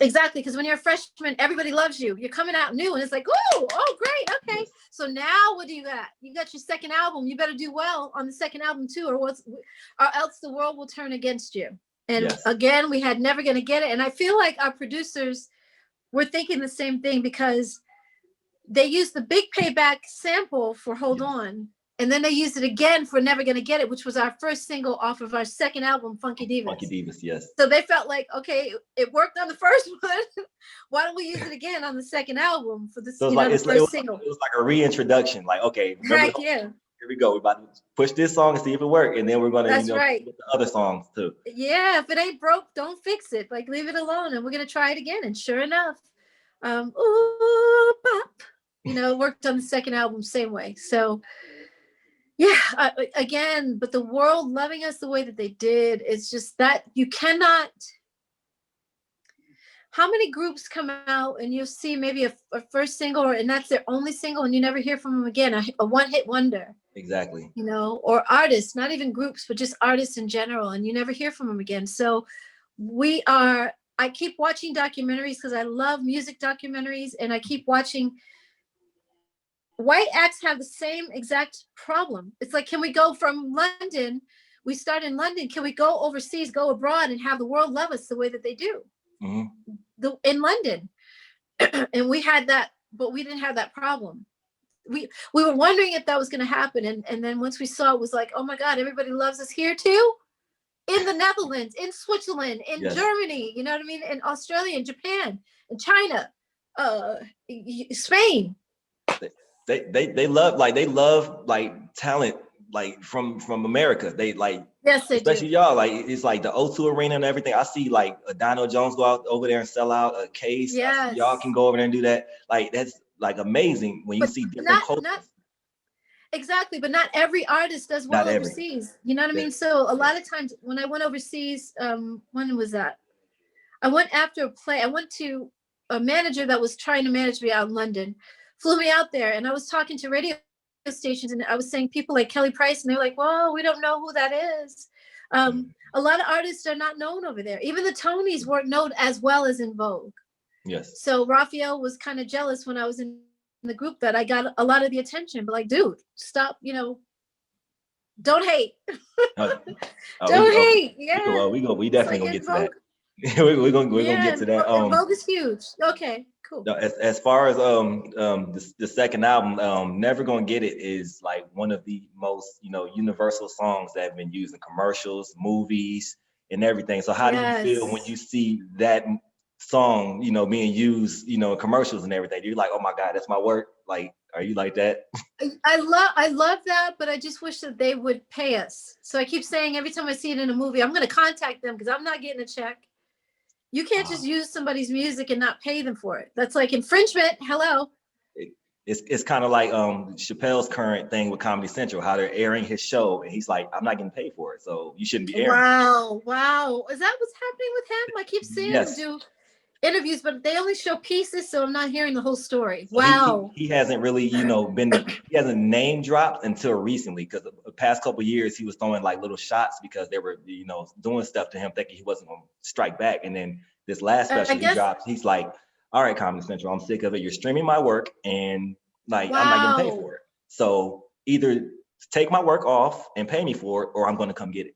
Exactly. Because when you're a freshman, everybody loves you. You're coming out new and it's like, oh, great. Okay. Yes. So now what do you got? You got your second album. You better do well on the second album too, or else the world will turn against you. And again, we had Never Gonna Get It. And I feel like our producers were thinking the same thing, because they used the Big Payback sample for Hold On. And then they used it again for Never Gonna Get It, which was our first single off of our second album, Funky Divas. Funky Divas, yes. So they felt like, okay, it worked on the first one. Why don't we use it again on the second album for the, so the first single? It was like a reintroduction. Like, okay, here we go. We're about to push this song and see if it works. And then we're going to, with the other songs too. Yeah, if it ain't broke, don't fix it. Like, leave it alone. And we're going to try it again. And sure enough, ooh, pop, it worked on the second album, same way. So, yeah, again, but the world loving us the way that they did, it's just that you cannot. How many groups come out and you'll see maybe a first single, and that's their only single, and you never hear from them again, a one-hit wonder. Exactly. Or artists, not even groups, but just artists in general, and you never hear from them again. So I keep watching documentaries because I love music documentaries, and I keep watching. White acts have the same exact problem. It's like, can we go from London? We start in London. Can we go overseas, go abroad, and have the world love us the way that they do? Mm-hmm. In London. And we had that, but we didn't have that problem. We were wondering if that was going to happen. And then once we saw it, was like, oh my God, everybody loves us here too. In the Netherlands, in Switzerland, in Germany, you know what I mean? In Australia, in Japan, in China, Spain. They love talent from America. They especially do. Y'all, like, it's like the O2 Arena and everything. I see like a Dino Jones go out over there and sell out a case. Yes. Y'all can go over there and do that. Like, that's like amazing when you see different cultures. Exactly, but not every artist does well overseas. You know what I mean? So a lot of times when I went overseas, when was that? I went after a play. I went to a manager that was trying to manage me out in London. Flew me out there, and I was talking to radio stations, and I was saying people like Kelly Price, and they're like, well, we don't know who that is. A lot of artists are not known over there. Even the Tonys weren't known as well as in Vogue. Yes. So Raphael was kind of jealous when I was in the group that I got a lot of the attention, but like, dude, stop, don't hate. Don't hate. Yeah. We definitely gonna get to that. we're gonna get to that. Vogue is huge. Okay. Cool. No, as far as the second album, Never Gonna Get It is like one of the most universal songs that have been used in commercials, movies, and everything. So how do you feel when you see that song being used in commercials and everything? You're like, oh my God, that's my work. Like, are you like that? I love that, but I just wish that they would pay us. So I keep saying every time I see it in a movie, I'm going to contact them because I'm not getting a check. You can't just use somebody's music and not pay them for it. That's like infringement. Hello. It's kind of like Chappelle's current thing with Comedy Central, how they're airing his show, and he's like, I'm not getting paid for it, so you shouldn't be airing. Wow. Is that what's happening with him? I keep seeing him do interviews, but they only show pieces, so I'm not hearing the whole story. Wow. He hasn't really, he hasn't name dropped until recently, because the past couple of years he was throwing like little shots because they were, doing stuff to him thinking he wasn't going to strike back. And then this last special he dropped, he's like, all right, Comedy Central, I'm sick of it. You're streaming my work, and like, I'm not getting paid for it. So either take my work off and pay me for it, or I'm going to come get it.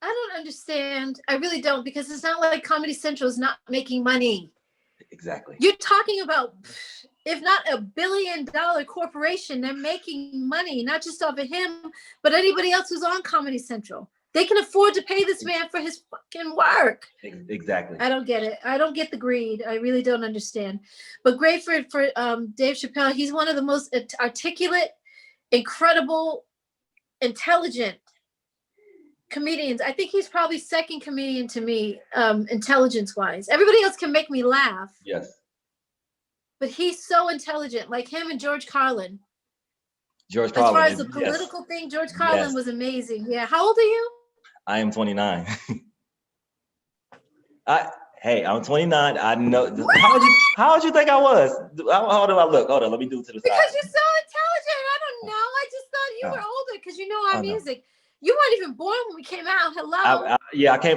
I don't understand. I really don't, because it's not like Comedy Central is not making money. Exactly. You're talking about, if not $1 billion corporation, they're making money, not just off of him, but anybody else who's on Comedy Central. They can afford to pay this man for his fucking work. Exactly. I don't get it. I don't get the greed. I really don't understand. But great for Dave Chappelle. He's one of the most articulate, incredible, intelligent comedians. I think he's probably second comedian to me, intelligence-wise. Everybody else can make me laugh. Yes. But he's so intelligent, like him and George Carlin. George Carlin. As far as the political thing, George Carlin was amazing. Yeah. How old are you? I am 29. I'm 29. I know. How would you think I was? How do I look? Hold on, let me do it to the side. Because you're so intelligent. I don't know. I just thought you were older because you know our music. You weren't even born when we came out. Hello.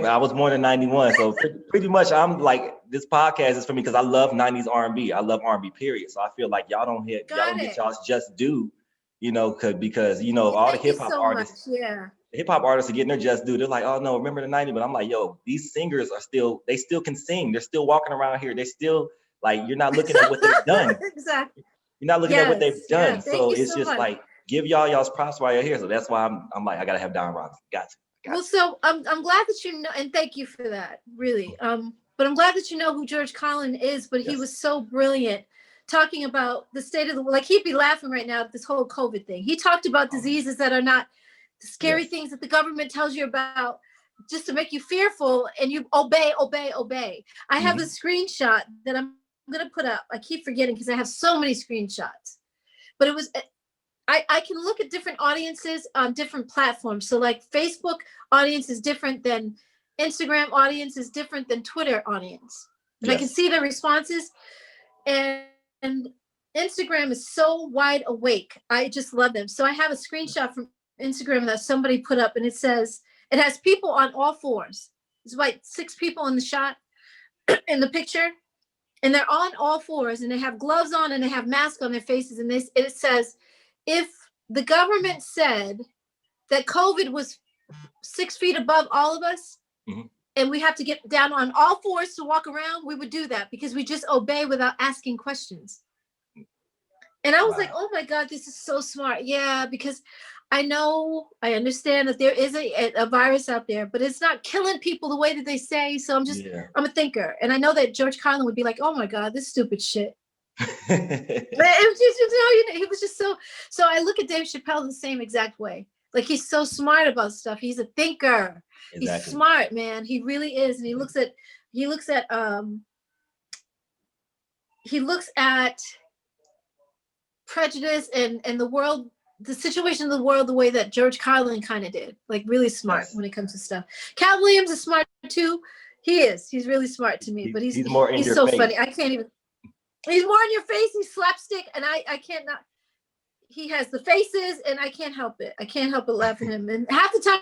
I was born in 91. So pretty much I'm like, this podcast is for me because I love 90s R&B. I love R&B, period. So I feel like y'all don't get y'all's just due, because all the hip hop artists. Yeah. The hip hop artists are getting their just due. They're like, oh no, remember the 90s? But I'm like, yo, these singers they still can sing. They're still walking around here. They still you're not looking at what they've done. Exactly. You're not looking at what they've done. Yeah, so it's just much. Like, give y'all's props while you're here. So that's why I'm like, I gotta have Don Rocks. Got to. Well, so I'm glad that you know, and thank you for that, really. But I'm glad that you know who George Carlin is. But he was so brilliant, talking about the state of the world. Like, he'd be laughing right now at this whole COVID thing. He talked about diseases that are not the scary things that the government tells you about, just to make you fearful, and you obey. I have a screenshot that I'm gonna put up. I keep forgetting because I have so many screenshots. But it was. I can look at different audiences on different platforms. So like Facebook audience is different than Instagram audience is different than Twitter audience. And I can see the responses. And Instagram is so wide awake. I just love them. So I have a screenshot from Instagram that somebody put up, and it says, it has people on all fours. It's like 6 people in the shot, in the picture. And they're on all fours, and they have gloves on, and they have masks on their faces. And it says, if the government said that COVID was 6 feet above all of us, and we have to get down on all fours to walk around, we would do that because we just obey without asking questions. And I was like, oh my God, this is so smart. Yeah, because I understand that there is a virus out there, but it's not killing people the way that they say. So I'm a thinker. And I know that George Carlin would be like, oh my God, this stupid shit. But it was just, he was just so I look at Dave Chappelle the same exact way. Like, he's so smart about stuff. He's a thinker. Exactly. He's smart, man. He really is. And he looks at prejudice and the world, the situation of the world, the way that George Carlin kind of did. Like, really smart when it comes to stuff. Cat Williams is smart too. He's really smart to me, but he's so funny. I can't even. He's more in your face. He's slapstick, and I can't not. He has the faces, and I can't help it. I can't help but laugh at him. And half the time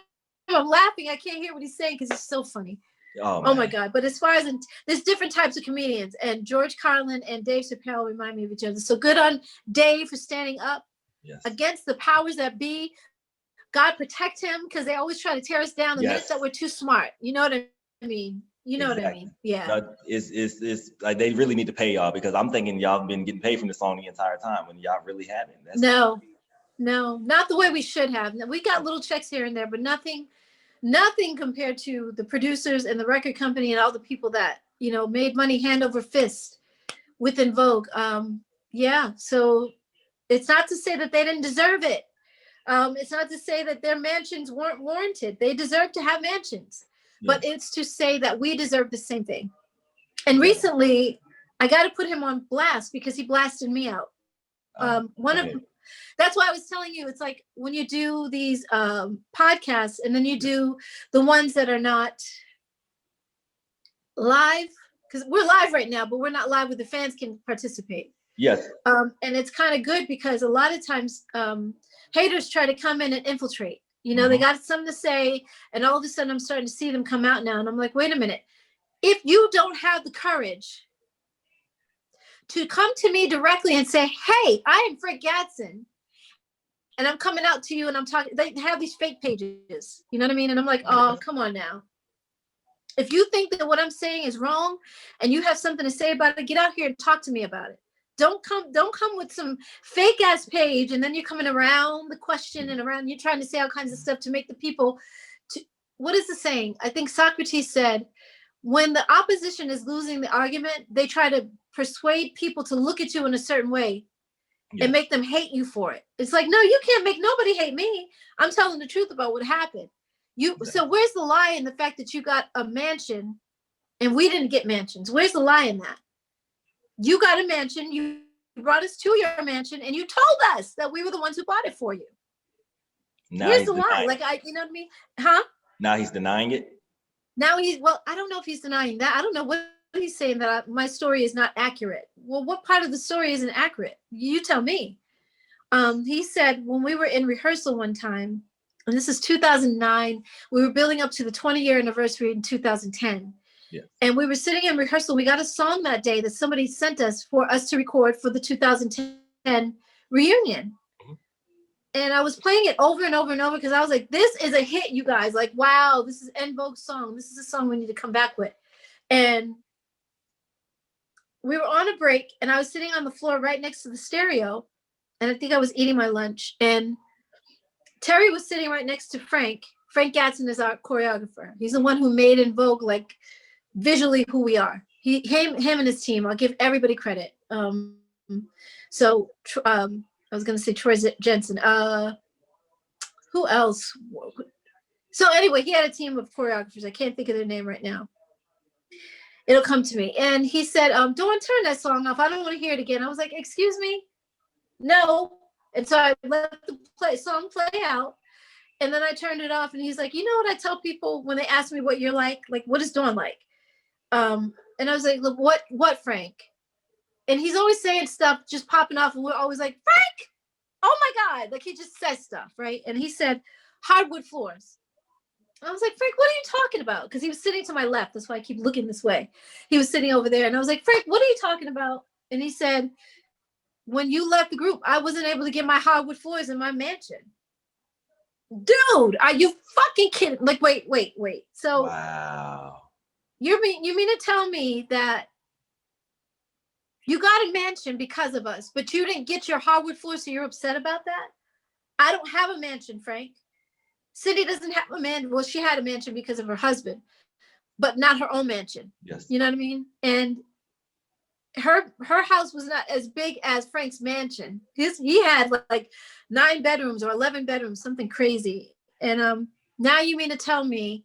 I'm laughing, I can't hear what he's saying because he's so funny. Oh my God! But as far as there's different types of comedians, and George Carlin and Dave Chappelle remind me of each other. So good on Dave for standing up against the powers that be. God protect him, because they always try to tear us down the minute that we're too smart. You know what I mean? You know what I mean? Yeah. No, it's like, they really need to pay y'all, because I'm thinking y'all been getting paid from the song the entire time when y'all really haven't. No, not the way we should have. We got little checks here and there, but nothing compared to the producers and the record company and all the people that, made money hand over fist within Vogue. So it's not to say that they didn't deserve it. It's not to say that their mansions weren't warranted. They deserve to have mansions. But it's to say that we deserve the same thing. And recently, I got to put him on blast because he blasted me out. That's why I was telling you, it's like when you do these podcasts, and then you do the ones that are not live, because we're live right now, but we're not live where the fans can participate. Yes. And it's kind of good because a lot of times haters try to come in and infiltrate. They got something to say, and all of a sudden I'm starting to see them come out now. And I'm like, wait a minute. If you don't have the courage to come to me directly and say, hey, I am Fred Gatson, and I'm coming out to you and I'm talking, they have these fake pages. You know what I mean? And I'm like, oh, come on now. If you think that what I'm saying is wrong and you have something to say about it, get out here and talk to me about it. Don't come with some fake ass page, and then you're coming around the question and around, you're trying to say all kinds of stuff to make the people what is the saying? I think Socrates said, when the opposition is losing the argument, they try to persuade people to look at you in a certain way and make them hate you for it. It's like, no, you can't make nobody hate me. I'm telling the truth about what happened. So where's the lie in the fact that you got a mansion and we didn't get mansions? Where's the lie in that? You got a mansion, you brought us to your mansion, and you told us that we were the ones who bought it for you. Now here's the lie. Like, you know what I mean? Huh? Now he's denying it? Now I don't know if he's denying that. I don't know what he's saying, that my story is not accurate. Well, what part of the story isn't accurate? You tell me. He said when we were in rehearsal one time, and this is 2009, we were building up to the 20-year anniversary in 2010. Yeah. And we were sitting in rehearsal. We got a song that day that somebody sent us for us to record for the 2010 reunion. And I was playing it over and over and over because I was like, this is a hit, you guys. Like, wow, this is En Vogue's song. This is a song we need to come back with. And we were on a break, and I was sitting on the floor right next to the stereo, and I think I was eating my lunch. And Terry was sitting right next to Frank. Frank Gatson is our choreographer. He's the one who made En Vogue, like, visually who we are. Him and his team. I'll give everybody credit. I was going to say Troy Jensen. Who else? So anyway, he had a team of choreographers. I can't think of their name right now. It'll come to me. And he said, don't turn that song off. I don't want to hear it again. I was like, excuse me? No. And so I let the song play out. And then I turned it off. And he's like, you know what I tell people when they ask me what you're like? Like, what is Dawn like? And I was like, look, what, Frank? And he's always saying stuff, just popping off. And we're always like, Frank, oh my God. Like, he just says stuff, right? And he said, hardwood floors. I was like, Frank, what are you talking about? Because he was sitting to my left. That's why I keep looking this way. He was sitting over there. And I was like, Frank, what are you talking about? And he said, when you left the group, I wasn't able to get my hardwood floors in my mansion. Dude, are you fucking kidding? Like, wait. So, wow. You mean to tell me that you got a mansion because of us, but you didn't get your hardwood floors, so you're upset about that? I don't have a mansion, Frank. Cindy doesn't have a mansion. Well, she had a mansion because of her husband, but not her own mansion. Yes. You know what I mean? And her house was not as big as Frank's mansion. He had like 9 bedrooms or 11 bedrooms, something crazy. And now you mean to tell me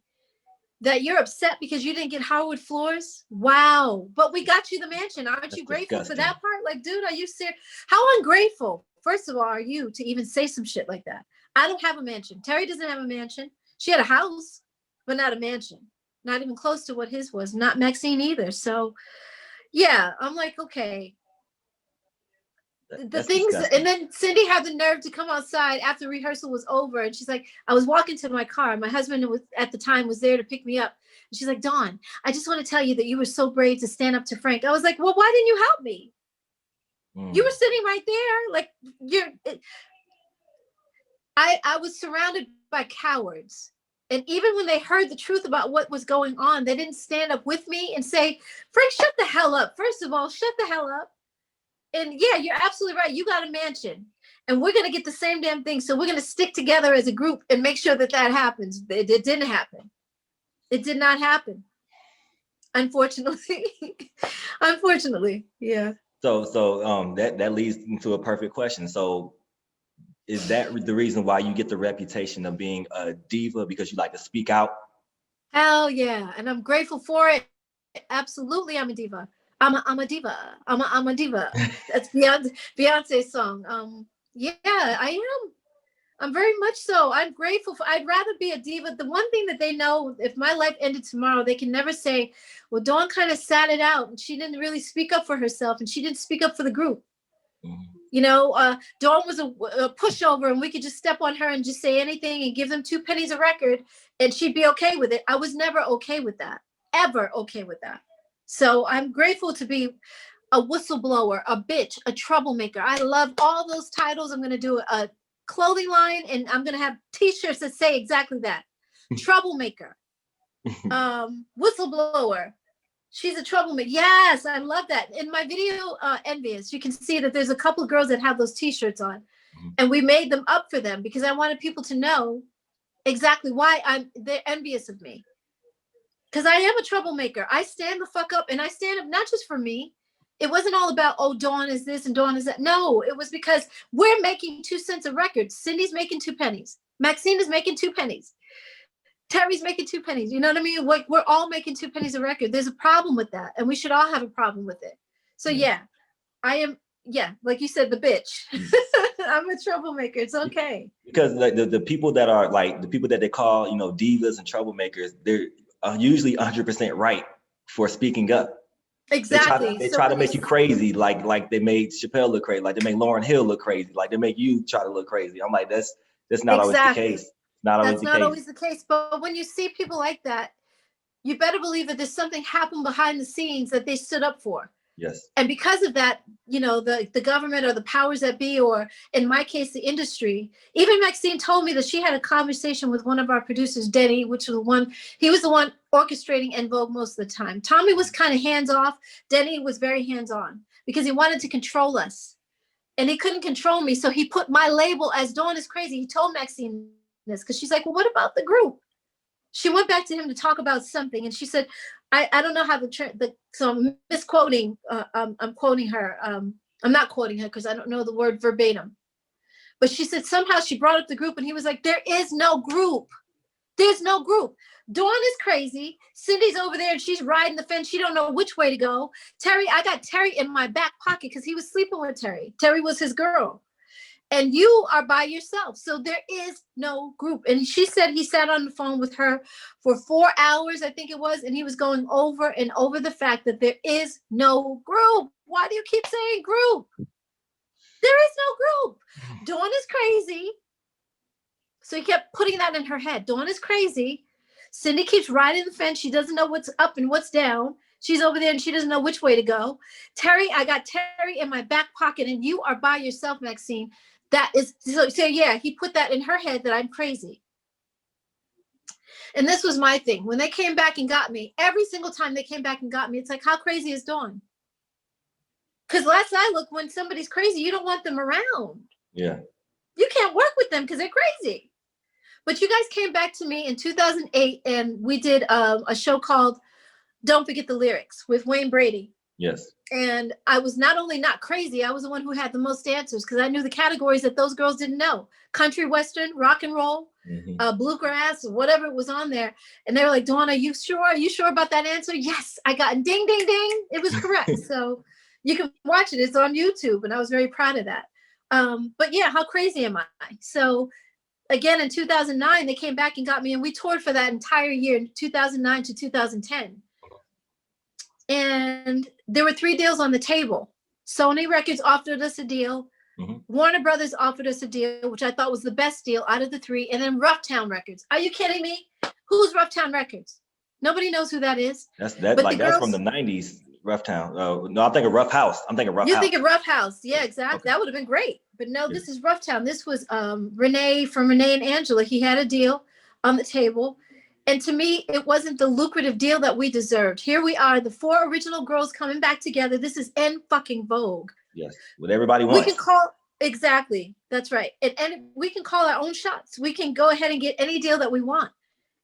that you're upset because you didn't get hardwood floors? Wow. But we got you the mansion. Aren't you grateful disgusting. For that part? Like, dude, are you serious? How ungrateful, first of all, are you to even say some shit like that? I don't have a mansion. Terry doesn't have a mansion. She had a house, but not a mansion. Not even close to what his was. Not Maxine either. So, yeah, I'm like, okay. The things, disgusting. And then Cindy had the nerve to come outside after rehearsal was over, and she's like, I was walking to my car. My husband was at the time was there to pick me up. And she's like, Dawn, I just want to tell you that you were so brave to stand up to Frank. I was like, well, why didn't you help me? You were sitting right there, like I was surrounded by cowards. And even when they heard the truth about what was going on, they didn't stand up with me and say, Frank, shut the hell up. First of all, shut the hell up. And yeah, you're absolutely right. You got a mansion and we're going to get the same damn thing. So we're going to stick together as a group and make sure that happens. It didn't happen. It did not happen. Unfortunately. Unfortunately. Yeah. So that leads into a perfect question. So is that the reason why you get the reputation of being a diva, because you like to speak out? Hell yeah. And I'm grateful for it. Absolutely. I'm a diva. I'm a diva. I'm a diva. That's Beyonce's song. Yeah, I am. I'm very much so. I'm grateful for, I'd rather be a diva. The one thing that they know, if my life ended tomorrow, they can never say, well, Dawn kind of sat it out and she didn't really speak up for herself and she didn't speak up for the group. Mm-hmm. You know, Dawn was a pushover and we could just step on her and just say anything and give them 2 pennies a record and she'd be okay with it. I was never okay with that, ever okay with that. So I'm grateful to be a whistleblower, a bitch, a troublemaker. I love all those titles. I'm going to do a clothing line and I'm going to have t-shirts that say exactly that. Troublemaker, whistleblower. She's a troublemaker. Yes, I love that. In my video, Envious, you can see that there's a couple of girls that have those t-shirts on and we made them up for them because I wanted people to know exactly why they're envious of me. Because I am a troublemaker. I stand the fuck up, and I stand up not just for me. It wasn't all about, oh, Dawn is this and Dawn is that. No, it was because we're making 2 cents a record. Cindy's making 2 pennies. Maxine is making 2 pennies. Terry's making 2 pennies. You know what I mean? We're all making 2 pennies a record. There's a problem with that, and we should all have a problem with it. So yeah, I am. Yeah, like you said, the bitch. I'm a troublemaker. It's okay. Because like the people that are like the people that they call, you know, divas and troublemakers, they're usually 100% right for speaking up. Exactly. They try to make you crazy, like they made Chappelle look crazy, like they make Lauryn Hill look crazy, like they make you try to look crazy. I'm like, that's not always the case. That's not always the case. But when you see people like that, you better believe that there's something happened behind the scenes that they stood up for. Yes. And because of that, you know, the government or the powers that be, or in my case, the industry, even Maxine told me that she had a conversation with one of our producers, Denny, which was he was the one orchestrating En Vogue most of the time. Tommy was kind of hands off. Denny was very hands on because he wanted to control us, and he couldn't control me. So he put my label as Dawn is Crazy. He told Maxine this because she's like, well, what about the group? She went back to him to talk about something, and she said, I don't know how so I'm misquoting. I'm quoting her. I'm not quoting her because I don't know the word verbatim. But she said somehow she brought up the group, and he was like, there is no group. There's no group. Dawn is crazy. Cindy's over there, and she's riding the fence. She don't know which way to go. Terry, I got Terry in my back pocket because he was sleeping with Terry. Terry was his girl. And you are by yourself. So there is no group. And she said he sat on the phone with her for 4 hours, I think it was, and he was going over and over the fact that there is no group. Why do you keep saying group? There is no group. Dawn is crazy. So he kept putting that in her head. Dawn is crazy. Cindy keeps riding the fence. She doesn't know what's up and what's down. She's over there and she doesn't know which way to go. Terry, I got Terry in my back pocket, and you are by yourself, Maxine. That is, so yeah, he put that in her head that I'm crazy. And this was my thing. When they came back and got me, every single time they came back and got me, it's like, how crazy is Dawn? Because last I looked, when somebody's crazy, you don't want them around. Yeah. You can't work with them because they're crazy. But you guys came back to me in 2008, and we did a show called Don't Forget the Lyrics with Wayne Brady. Yes. And I was not only not crazy, I was the one who had the most answers because I knew the categories that those girls didn't know. Country, Western, rock and roll, bluegrass, whatever was on there. And they were like, Dawn, are you sure? Are you sure about that answer? Yes, I got it. Ding, ding, ding. It was correct. So you can watch it. It's on YouTube. And I was very proud of that. But yeah, how crazy am I? So again, in 2009, they came back and got me, and we toured for that entire year, 2009 to 2010. And there were 3 deals on the table. Sony Records offered us a deal. Warner Brothers offered us a deal, which I thought was the best deal out of the 3. And then Roughtown Records. Are you kidding me? Who's Roughtown Records? Nobody knows who that is. That's from the 90s, Roughtown. No, I'm thinking Rough House. You think of Rough House. Yeah, exactly. Okay. That would have been great. But no, this is Roughtown. This was Renee from Renee and Angela. He had a deal on the table. And to me, it wasn't the lucrative deal that we deserved. Here we are, the 4 original girls coming back together. This is En fucking Vogue. Yes, what everybody wants. We can call, exactly, that's right. And we can call our own shots. We can go ahead and get any deal that we want.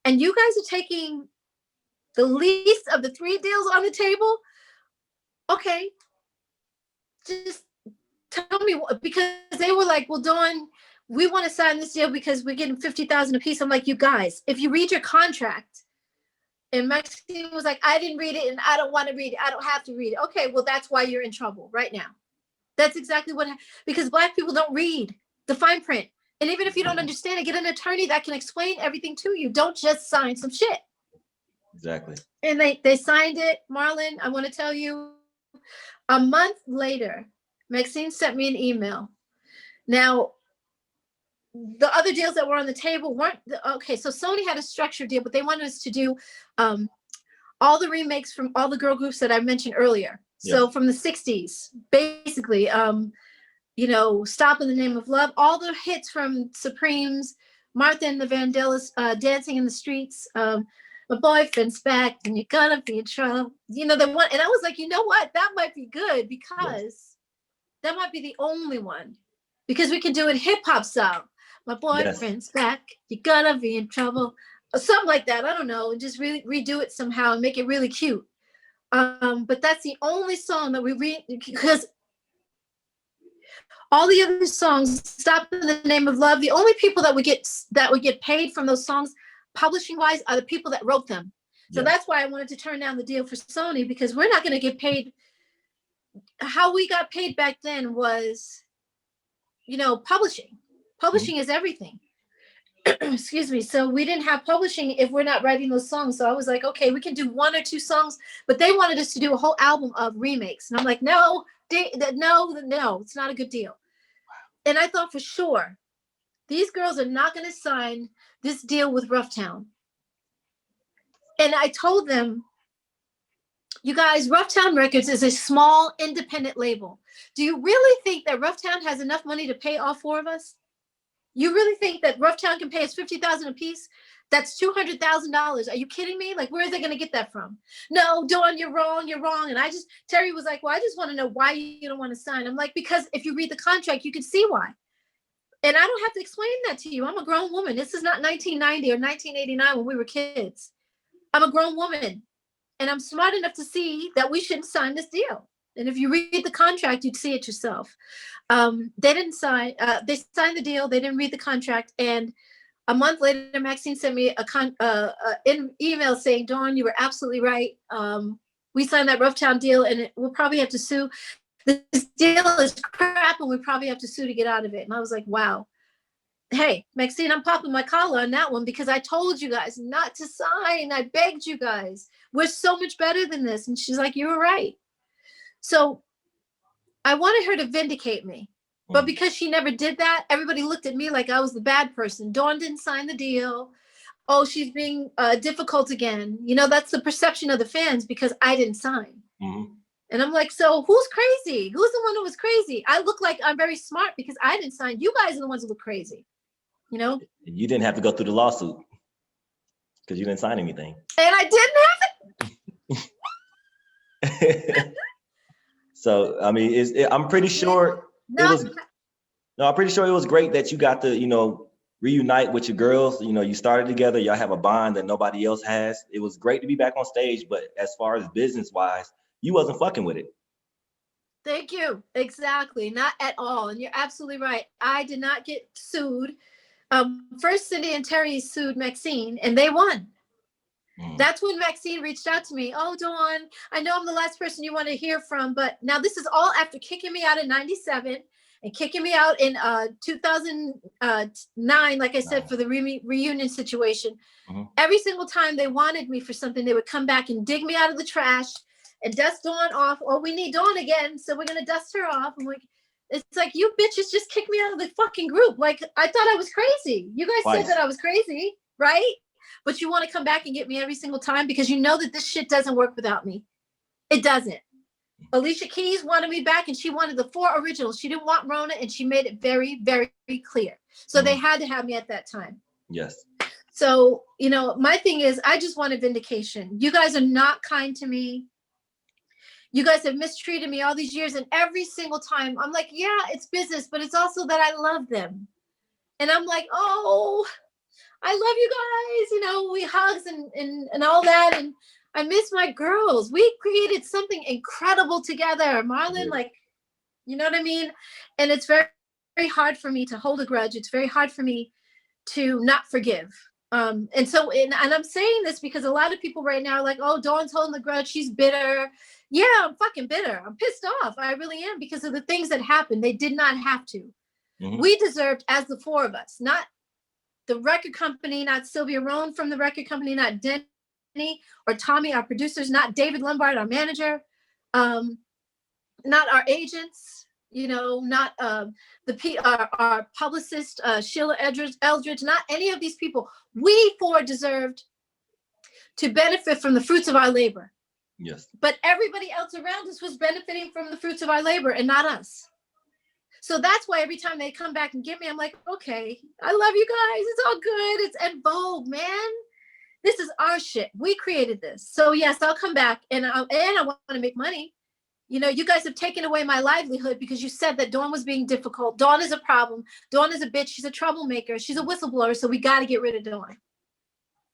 And you guys are taking the least of the 3 deals on the table. Okay, just tell me, because they were like, well, Dawn, we want to sign this deal because we're getting $50,000 a piece. I'm like, you guys, if you read your contract, and Maxine was like, I didn't read it and I don't want to read it. I don't have to read it. Okay, well, that's why you're in trouble right now. That's exactly because Black people don't read the fine print. And even if you don't understand it, get an attorney that can explain everything to you. Don't just sign some shit. Exactly. And they signed it. Marlon, I want to tell you, a month later, Maxine sent me an email. Now, the other deals that were on the table weren't okay. So Sony had a structured deal, but they wanted us to do all the remakes from all the girl groups that I mentioned earlier. Yeah. So from the 60s, basically, Stop in the Name of Love, all the hits from Supremes, Martha and the Vandellas, Dancing in the Streets, My Boyfriend's Back, and You're Gonna Be in Trouble. And I was like, you know what? That might be good because that might be the only one, because we can do it hip hop style. My boyfriend's back. You're gonna be in trouble. Or something like that. I don't know. And just really redo it somehow and make it really cute. But that's the only song that we because all the other songs, Stop in the Name of Love, the only people that would get paid from those songs, publishing wise, are the people that wrote them. So that's why I wanted to turn down the deal for Sony, because we're not going to get paid. How we got paid back then was, publishing. Publishing is everything. Excuse me. So we didn't have publishing if we're not writing those songs. So I was like, okay, we can do 1 or 2 songs, but they wanted us to do a whole album of remakes. And I'm like, no, it's not a good deal. And I thought for sure, these girls are not going to sign this deal with Roughtown. And I told them, you guys, Roughtown Records is a small independent label. Do you really think that Roughtown has enough money to pay all 4 of us? You really think that Roughtown can pay us $50,000 a piece? That's $200,000. Are you kidding me? Like, where are they going to get that from? No, Dawn, you're wrong. You're wrong. And Terry was like, well, I just want to know why you don't want to sign. I'm like, because if you read the contract, you can see why. And I don't have to explain that to you. I'm a grown woman. This is not 1990 or 1989 when we were kids. I'm a grown woman. And I'm smart enough to see that we shouldn't sign this deal. And if you read the contract, you'd see it yourself. They didn't sign. They signed the deal. They didn't read the contract. And a month later, Maxine sent me an email saying, Dawn, you were absolutely right. We signed that Roughtown deal, and we'll probably have to sue. This deal is crap, and we probably have to sue to get out of it. And I was like, wow. Hey, Maxine, I'm popping my collar on that one, because I told you guys not to sign. I begged you guys. We're so much better than this. And she's like, you were right. So I wanted her to vindicate me. But because she never did that, everybody looked at me like I was the bad person. Dawn didn't sign the deal. Oh, she's being difficult again. That's the perception of the fans, because I didn't sign. Mm-hmm. And I'm like, so who's crazy? Who's the one who was crazy? I look like I'm very smart because I didn't sign. You guys are the ones who look crazy. You didn't have to go through the lawsuit because you didn't sign anything. And I didn't have it. So, I mean, I'm pretty sure I'm pretty sure it was great that you got to, reunite with your girls. You started together. Y'all have a bond that nobody else has. It was great to be back on stage, but as far as business wise, you wasn't fucking with it. Thank you. Exactly. Not at all. And you're absolutely right. I did not get sued. First, Cindy and Terry sued Maxine, and they won. That's when Maxine reached out to me. Oh, Dawn, I know I'm the last person you want to hear from, but now this is all after kicking me out in 97 and kicking me out in 2009, like I said, for the reunion situation. Mm-hmm. Every single time they wanted me for something, they would come back and dig me out of the trash and dust Dawn off. Oh, we need Dawn again, so we're going to dust her off. I'm like, it's like, you bitches just kicked me out of the fucking group. Like, I thought I was crazy. You guys said that I was crazy, right? But you want to come back and get me every single time because you know that this shit doesn't work without me. It doesn't. Alicia Keys wanted me back, and she wanted the 4 originals. She didn't want Rona, and she made it very, very clear. So they had to have me at that time. Yes. So, my thing is, I just wanted vindication. You guys are not kind to me. You guys have mistreated me all these years, and every single time I'm like, yeah, it's business, but it's also that I love them. And I'm like, oh, I love you guys. We hugs and all that. And I miss my girls. We created something incredible together. Marlon, like, you know what I mean? And it's very, very hard for me to hold a grudge. It's very hard for me to not forgive. And I'm saying this because a lot of people right now are like, oh, Dawn's holding the grudge. She's bitter. Yeah, I'm fucking bitter. I'm pissed off. I really am, because of the things that happened. They did not have to. Mm-hmm. We deserved, as the 4 of us, not the record company, not Sylvia Rohn from the record company, not Denny or Tommy, our producers, not David Lombard, our manager, not our agents, not our publicist, Sheila Eldridge, not any of these people. We 4 deserved to benefit from the fruits of our labor. Yes. But everybody else around us was benefiting from the fruits of our labor and not us. So that's why every time they come back and get me, I'm like, okay, I love you guys. It's all good. It's en vogue, man. This is our shit. We created this. So yes, I'll come back and I want to make money. You know, you guys have taken away my livelihood because you said that Dawn was being difficult. Dawn is a problem. Dawn is a bitch. She's a troublemaker. She's a whistleblower. So we got to get rid of Dawn.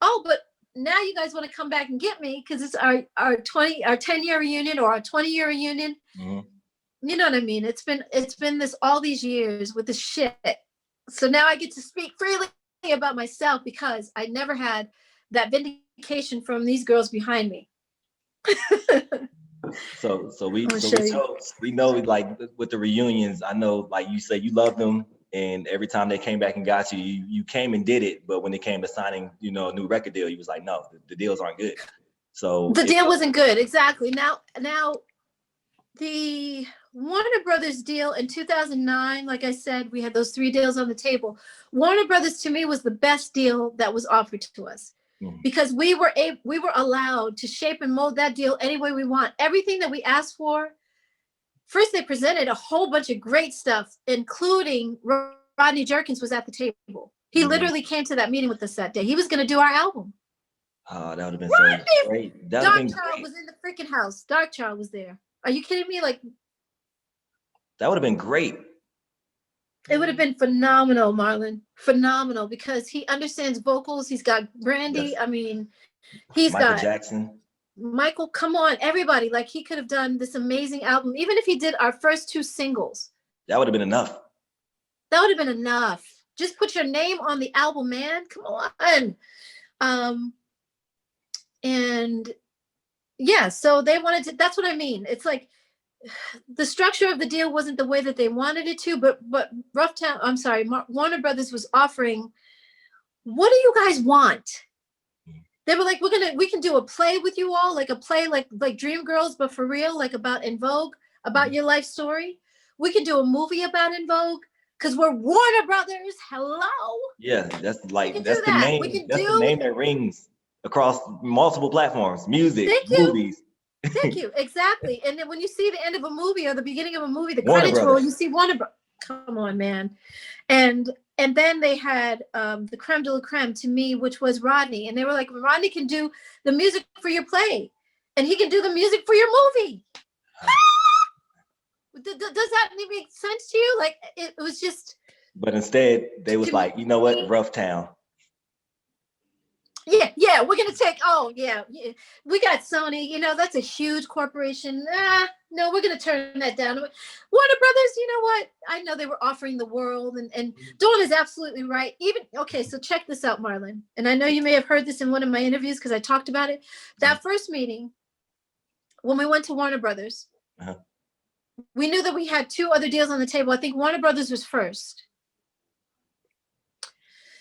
Oh, but now you guys want to come back and get me because it's our 10-year reunion or our 20-year reunion. Mm-hmm. You know what I mean? It's been this all these years with this shit. So now I get to speak freely about myself because I never had that vindication from these girls behind me. So we know like with the reunions, I know like you say you love them, and every time they came back and got you came and did it, but when it came to signing, you know, a new record deal, you was like, no, the deals aren't good. So the deal wasn't good. Exactly. Now the Warner Brothers deal in 2009, like I said, we had those 3 deals on the table. Warner Brothers to me was the best deal that was offered to us. Because we were allowed to shape and mold that deal any way we want. Everything that we asked for. First, they presented a whole bunch of great stuff, including Rodney Jerkins was at the table. He literally came to that meeting with us that day. He was going to do our album. Oh, that would have been so great. Darkchild was in the freaking house. Darkchild was there. Are you kidding me? Like, that would have been great. It would have been phenomenal, Marlon. Phenomenal, because he understands vocals. He's got Brandy. Yes. I mean, he's Michael got Jackson. Michael, come on, everybody. Like, he could have done this amazing album. Even if he did our first 2 singles. That would have been enough. That would have been enough. Just put your name on the album, man. Come on. And yeah, so they wanted to, that's what I mean. It's like, the structure of the deal wasn't the way that they wanted it to, but Warner Brothers was offering, what do you guys want? They were like, we can do a play with you all, like a play like Dreamgirls, but for real, like about In Vogue, about your life story. We can do a movie about In Vogue because we're Warner Brothers. Hello. Yeah, that's the name. That's the name that rings across multiple platforms, music, movies. Thank you. Exactly. And then when you see the end of a movie or the beginning of a movie, the credits roll, you see Warner Brothers. Come on, man. And then they had the creme de la creme to me, which was Rodney. And they were like, Rodney can do the music for your play and he can do the music for your movie. Does that make sense to you? Like, it was just. But instead, they was like, you know what? Rough Town. Yeah, we're gonna take. We got Sony. You know, that's a huge corporation. No, we're gonna turn that down. Warner Brothers. You know what? I know they were offering the world, and Dawn is absolutely right. So check this out, Marlon. And I know you may have heard this in one of my interviews because I talked about it. That first meeting, when we went to Warner Brothers, we knew that we had 2 other deals on the table. I think Warner Brothers was first.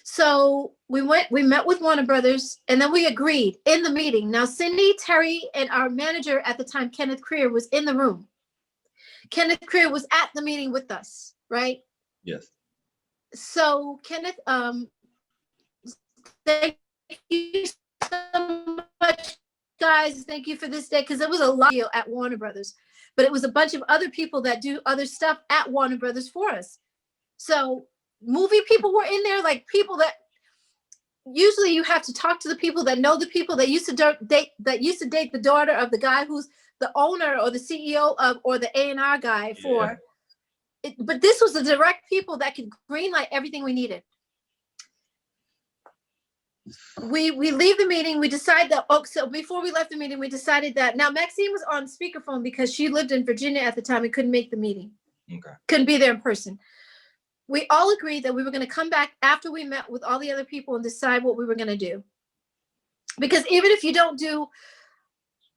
So we met with Warner Brothers, and then we agreed in the meeting. Now, Cindy, Terry, and our manager at the time, Kenneth Creer, was in the room. Kenneth Creer was at the meeting with us, right? Yes. So Kenneth, thank you so much, guys. Thank you for this day, because it was a lot at Warner Brothers, but it was a bunch of other people that do other stuff at Warner Brothers for us. So movie people were in there, like people that usually you have to talk to the people that know the people that used to date the daughter of the guy who's the owner or the CEO of, or the A&R guy for it. But this was the direct people that could greenlight everything we needed. We leave the meeting. We decide that, so before we left the meeting, we decided that, now Maxine was on speakerphone because she lived in Virginia at the time and couldn't make the meeting. Okay. Couldn't be there in person. We all agreed that we were going to come back after we met with all the other people and decide what we were going to do. Because even if you don't do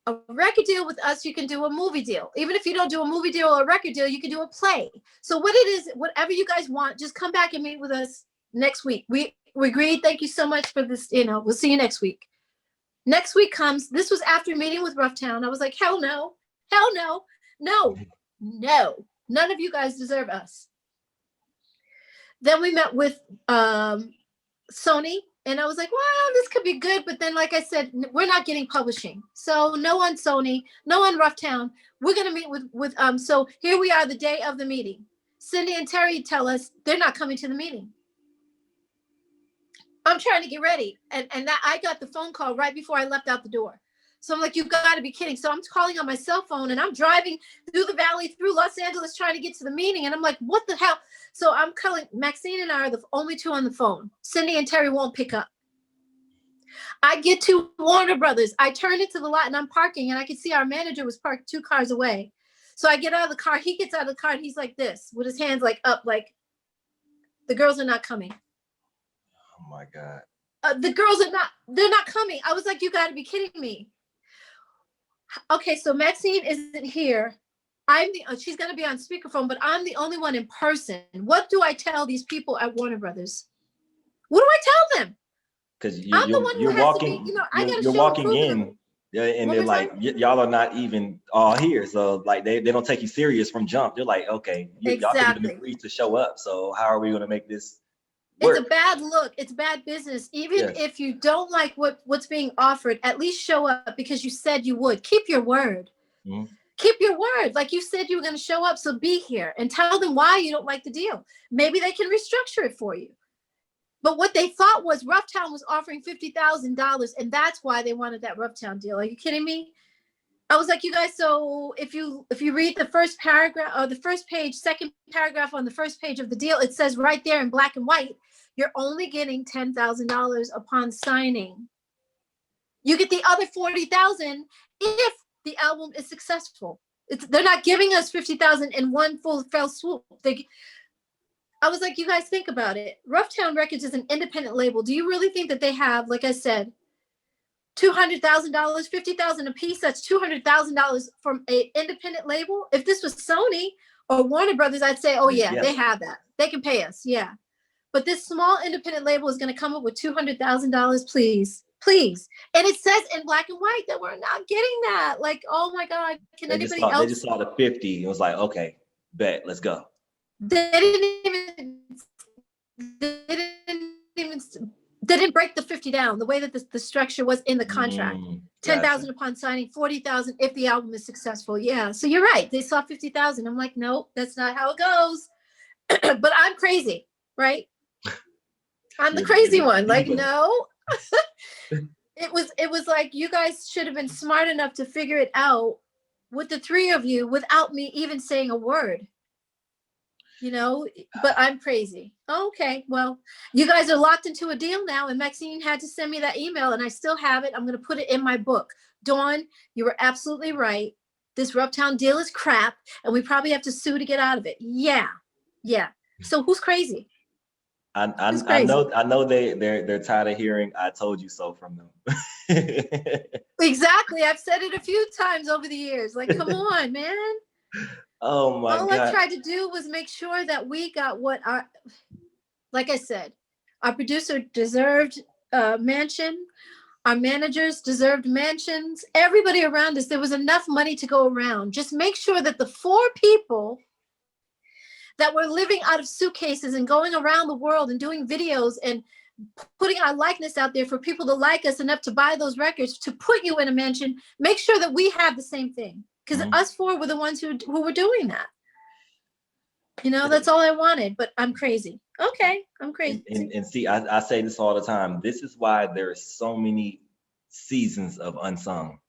a record deal with us, you can do a movie deal. Even if you don't do a movie deal or a record deal, you can do a play. So what it is, whatever you guys want, just come back and meet with us next week. We agreed. Thank you so much for this. We'll see you next week. Next week comes. This was after meeting with Rough Town. I was like, hell no. None of you guys deserve us. Then we met with Sony, and I was like, well, this could be good. But then, like I said, we're not getting publishing. So no on Sony, no on Rough Town. We're going to meet with so here we are the day of the meeting. Cindy and Terry tell us they're not coming to the meeting. I'm trying to get ready. And that I got the phone call right before I left out the door. So I'm like, you got to be kidding. So I'm calling on my cell phone and I'm driving through the valley, through Los Angeles, trying to get to the meeting. And I'm like, what the hell? So I'm calling. Maxine and I are the only two on the phone. Cindy and Terry won't pick up. I get to Warner Brothers. I turn into the lot and I'm parking and I can see our manager was parked 2 cars away. So I get out of the car. He gets out of the car and he's like this with his hands like up, like the girls are not coming. Oh my God. The girls are not, they're not coming. I was like, you got to be kidding me. Okay, so Maxine isn't here. She's going to be on speakerphone, but I'm the only one in person. What do I tell these people at Warner Brothers? What do I tell them? Because you're walking, you're walking in, and they're like, y'all are not even all here. So like they don't take you serious from jump. They're like, okay, y'all can even agree to show up. So how are we going to make this work? It's a bad look. It's bad business. Even if you don't like what's being offered, at least show up because you said you would. Keep your word. Mm-hmm. Keep your word. Like you said you were going to show up, so be here and tell them why you don't like the deal. Maybe they can restructure it for you. But what they thought was Roughtown was offering $50,000, and that's why they wanted that Roughtown deal. Are you kidding me? I was like, you guys, so if you read the first paragraph or the first page, second paragraph on the first page of the deal, it says right there in black and white, you're only getting $10,000 upon signing. You get the other $40,000 if the album is successful. They're not giving us $50,000 in one fell swoop. I was like, you guys think about it. Roughtown Records is an independent label. Do you really think that they have, like I said, $200,000, $50,000 a piece? That's $200,000 from an independent label. If this was Sony or Warner Brothers, I'd say, oh yeah, they have that. They can pay us, yeah. But this small independent label is going to come up with $200,000, please. And it says in black and white that we're not getting that. Like, oh my God, They just saw the 50. It was like, okay, bet, let's go. They didn't break the 50 down the way that the structure was in the contract. 10,000 upon signing, 40,000 if the album is successful. Yeah, so you're right. They saw 50,000. I'm like, nope, that's not how it goes. But I'm crazy, right? I'm the crazy one. Like, no. It was like you guys should have been smart enough to figure it out with the 3 of you without me even saying a word. But I'm crazy. Okay, well, you guys are locked into a deal now, and Maxine had to send me that email, and I still have it. I'm going to put it in my book. Dawn, you were absolutely right. This Roughtown deal is crap, and we probably have to sue to get out of it. Yeah. So who's crazy? I know they're tired of hearing "I told you so" from them. Exactly. I've said it a few times over the years. Like, come on, man. Oh my God. All I tried to do was make sure that we got like I said, our producer deserved a mansion. Our managers deserved mansions. Everybody around us, there was enough money to go around. Just make sure that the 4 people that were living out of suitcases and going around the world and doing videos and putting our likeness out there for people to like us enough to buy those records, to put you in a mansion, make sure that we have the same thing. Because us 4 were the ones who were doing that. That's all I wanted, but I'm crazy. Okay, I'm crazy. And see, I say this all the time. This is why there are so many seasons of Unsung.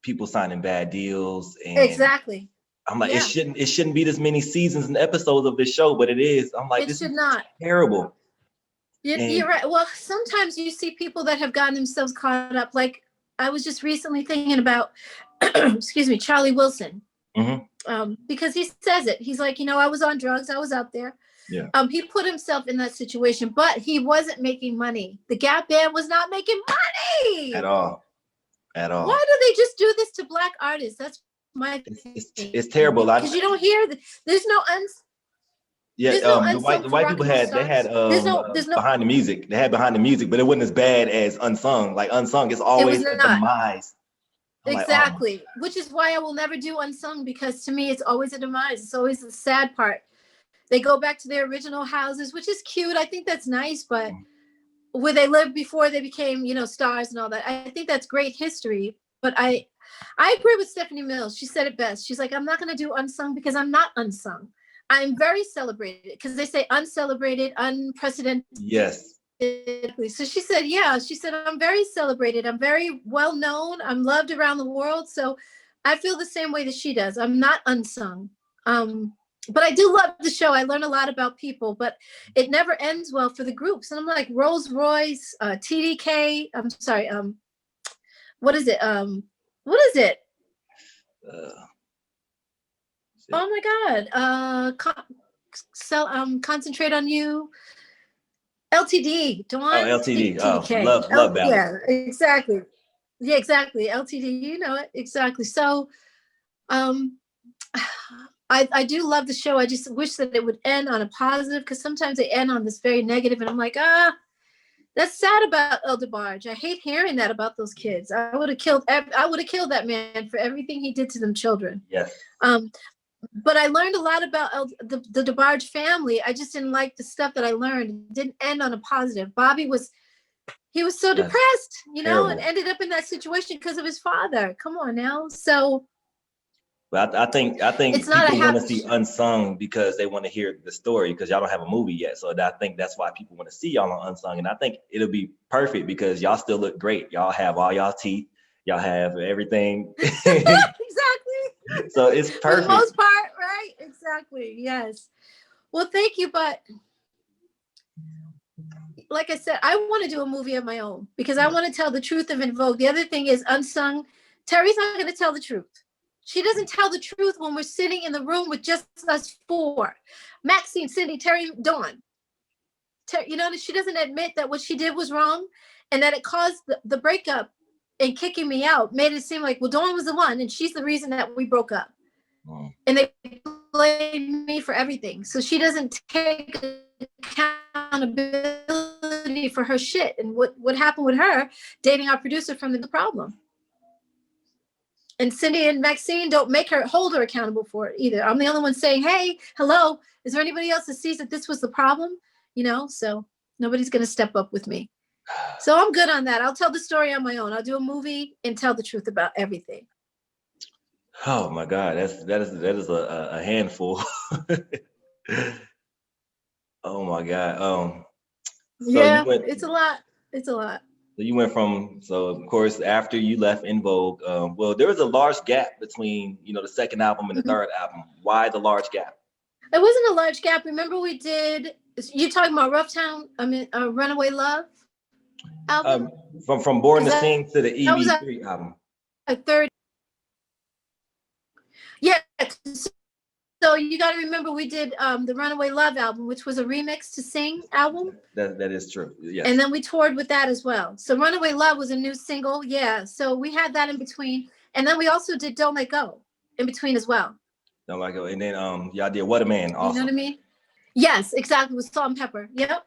People signing bad deals. And exactly. I'm like, it shouldn't be this many seasons and episodes of this show, but it is. I'm like, this should not. Terrible. You're right. Well, sometimes you see people that have gotten themselves caught up. Like I was just recently thinking about, excuse me, Charlie Wilson. Mm-hmm. Because he says it. He's like, I was on drugs. I was out there. Yeah. He put himself in that situation, but he wasn't making money. The Gap Band was not making money at all. Why do they just do this to Black artists? That's my it's terrible. Because you don't hear there's no the white people had behind the music. They had behind the music, but it wasn't as bad as Unsung. Like Unsung is always a demise. Exactly. Like, which is why I will never do Unsung, because to me it's always a demise. It's always the sad part. They go back to their original houses, which is cute. I think that's nice, but where they lived before they became, stars and all that. I think that's great history. But I agree with Stephanie Mills. She said it best. She's like, I'm not going to do Unsung because I'm not unsung. I'm very celebrated, because they say uncelebrated, unprecedented. Yes. Exactly. So she said, yeah, she said, I'm very celebrated. I'm very well known. I'm loved around the world. So I feel the same way that she does. I'm not unsung. But I do love the show. I learn a lot about people, but it never ends well for the groups. And I'm like, Rolls Royce, TDK. I'm sorry. What is it? What is it? Oh my God. Concentrate on You. LTD, Dawn. Oh, LTD. TDK. Oh, love ballad. Yeah, exactly. Yeah, exactly. LTD, you know it. Exactly. So I do love the show. I just wish that it would end on a positive, because sometimes they end on this very negative, and I'm like, that's sad about El DeBarge. I hate hearing that about those kids. I would have killed that man for everything he did to them children. Yes. But I learned a lot about the DeBarge family. I just didn't like the stuff that I learned. It didn't end on a positive. Bobby was so depressed, terrible. and ended up in that situation because of his father. Come on now. So but I think it's not people want to see Unsung because they want to hear the story, because y'all don't have a movie yet. So I think that's why people want to see y'all on Unsung. And I think it'll be perfect because y'all still look great. Y'all have all y'all teeth. Y'all have everything. Exactly. So it's perfect. For the most part, right? Exactly. Yes. Well, thank you. But like I said, I want to do a movie of my own because I want to tell the truth of En Vogue. The other thing is Unsung. Terry's not going to tell the truth. She doesn't tell the truth when we're sitting in the room with just us four. Maxine, Cindy, Terry, Dawn. She doesn't admit that what she did was wrong and that it caused the breakup and kicking me out made it seem like, well, Dawn was the one and she's the reason that we broke up. Wow. And they blame me for everything. So she doesn't take accountability for her shit and what happened with her dating our producer from the problem. And Cindy and Maxine don't hold her accountable for it either. I'm the only one saying, hey, hello, is there anybody else that sees that this was the problem? So nobody's going to step up with me. So I'm good on that. I'll tell the story on my own. I'll do a movie and tell the truth about everything. Oh my God, that is a handful. Oh my God. So yeah, it's a lot. It's a lot. So you went of course, after you left En Vogue, well, there was a large gap between, the second album and the third album. Why the large gap? It wasn't a large gap. Remember you're talking about Runaway Love album? From Born to Sing to the EB3 album. A third. Yeah. So you got to remember we did the Runaway Love album, which was a remix to Sing album. That is true. Yes. And then we toured with that as well. So Runaway Love was a new single. Yeah. So we had that in between. And then we also did Don't Let Go in between as well. Don't Let Go. And then y'all did What a Man also. You know what I mean? Yes, exactly. With Salt and Pepper. Yep.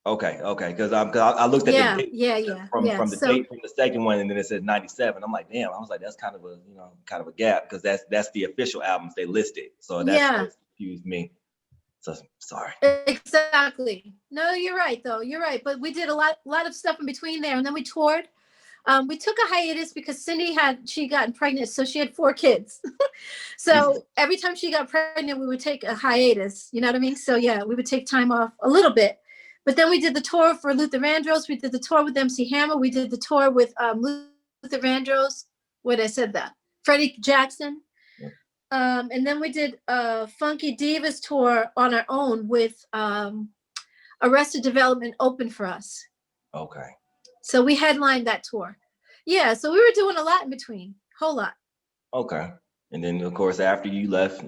Okay. Because I looked at the date from the date from the second one, and then it said 97. I'm like, damn. I was like, that's kind of a gap, because that's the official albums they listed. So that confused me. So sorry. Exactly. No, you're right though. You're right. But we did a lot of stuff in between there, and then we toured. We took a hiatus because Cindy she gotten pregnant, so she had 4 kids. So every time she got pregnant, we would take a hiatus. You know what I mean? So yeah, we would take time off a little bit. But then we did the tour for Luther Vandross. We did the tour with MC Hammer. We did the tour with Luther Vandross. What I said that. Freddie Jackson. Yeah. And then we did a Funky Divas tour on our own with Arrested Development open for us. Okay. So we headlined that tour. Yeah, so we were doing a lot in between. Whole lot. Okay. And then, of course, after you left,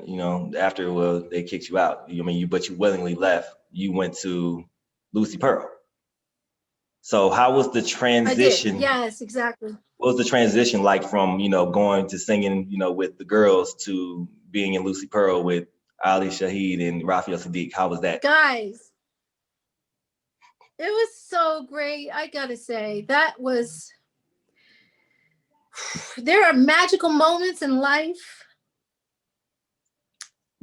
after they kicked you out. But you willingly left. You went to Lucy Pearl. So how was the transition? I did. Yes, exactly. What was the transition like from, going to singing, with the girls to being in Lucy Pearl with Ali Shaheed and Raphael Sadiq? How was that? Guys, it was so great. I gotta say, there are magical moments in life.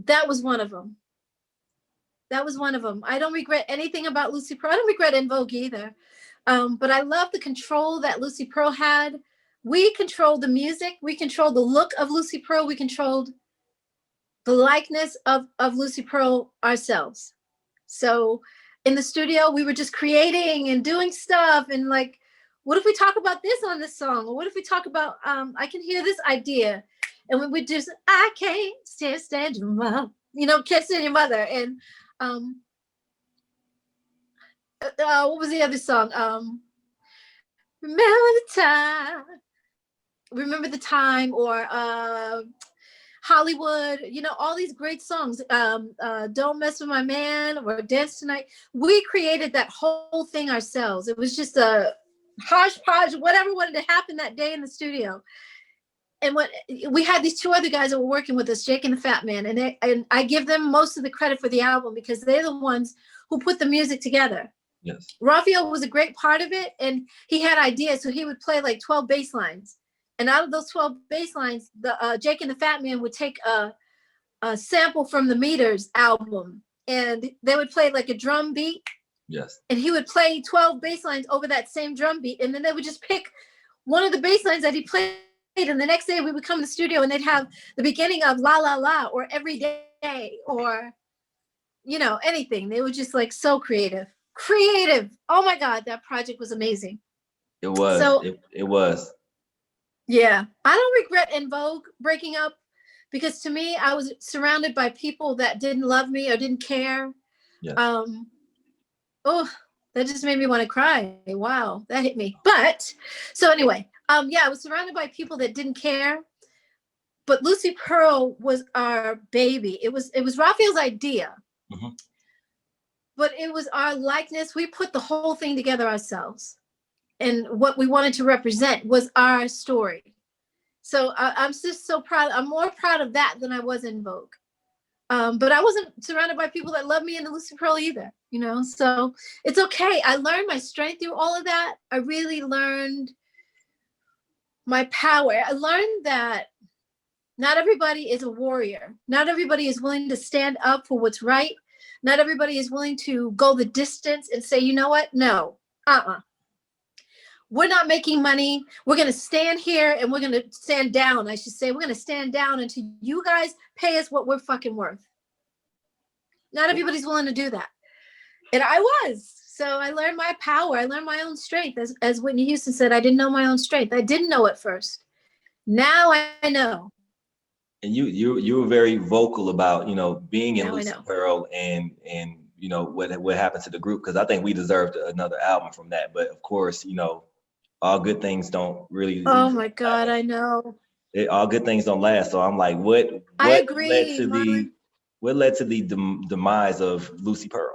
That was one of them. I don't regret anything about Lucy Pearl. I don't regret En Vogue either. But I love the control that Lucy Pearl had. We controlled the music. We controlled the look of Lucy Pearl. We controlled the likeness of Lucy Pearl ourselves. So in the studio, we were just creating and doing stuff. And like, what if we talk about this on this song? Or what if we talk about, I can hear this idea. And we would just, I can't stand your mom, can't stand your mother. And what was the other song? Remember the time, or Hollywood, all these great songs. Don't Mess With My Man, or Dance Tonight. We created that whole thing ourselves. It was just a hodgepodge, whatever wanted to happen that day in the studio. And what we had, these two other guys that were working with us, Jake and the Fat Man, and I give them most of the credit for the album because they're the ones who put the music together. Yes. Raphael was a great part of it, and he had ideas, so he would play like 12 bass lines. And out of those 12 bass lines, the Jake and the Fat Man would take a sample from the Meters album, and they would play like a drum beat. Yes. And he would play 12 bass lines over that same drum beat, and then they would just pick one of the bass lines that he played. And the next day we would come to the studio and they'd have the beginning of La La La or Every Day or, anything. They were just like so creative. Oh my God, that project was amazing. It was. So, it was. Yeah. I don't regret En Vogue breaking up because to me, I was surrounded by people that didn't love me or didn't care. Yes. That just made me want to cry. Wow, that hit me. But so anyway, I was surrounded by people that didn't care. But Lucy Pearl was our baby. It was Raphael's idea. Mm-hmm. But it was our likeness. We put the whole thing together ourselves. And what we wanted to represent was our story. So I'm just so proud. I'm more proud of that than I was in Vogue. But I wasn't surrounded by people that love me in the Lucy Pearl either, so it's okay. I learned my strength through all of that. I really learned my power. I learned that not everybody is a warrior. Not everybody is willing to stand up for what's right. Not everybody is willing to go the distance and say, you know what? No, we're not making money. We're going to stand here and we're going to stand down. I should say, we're going to stand down until you guys pay us what we're fucking worth. Not everybody's willing to do that. And I was. So I learned my power. I learned my own strength. As Whitney Houston said, I didn't know my own strength. I didn't know it first. Now I know. And you were very vocal about, being in Lucy Pearl and what happened to the group, because I think we deserved another album from that. But of course, all good things don't really. Oh my God, I know. All good things don't last. So I'm like, what I agree, led to the demise of Lucy Pearl?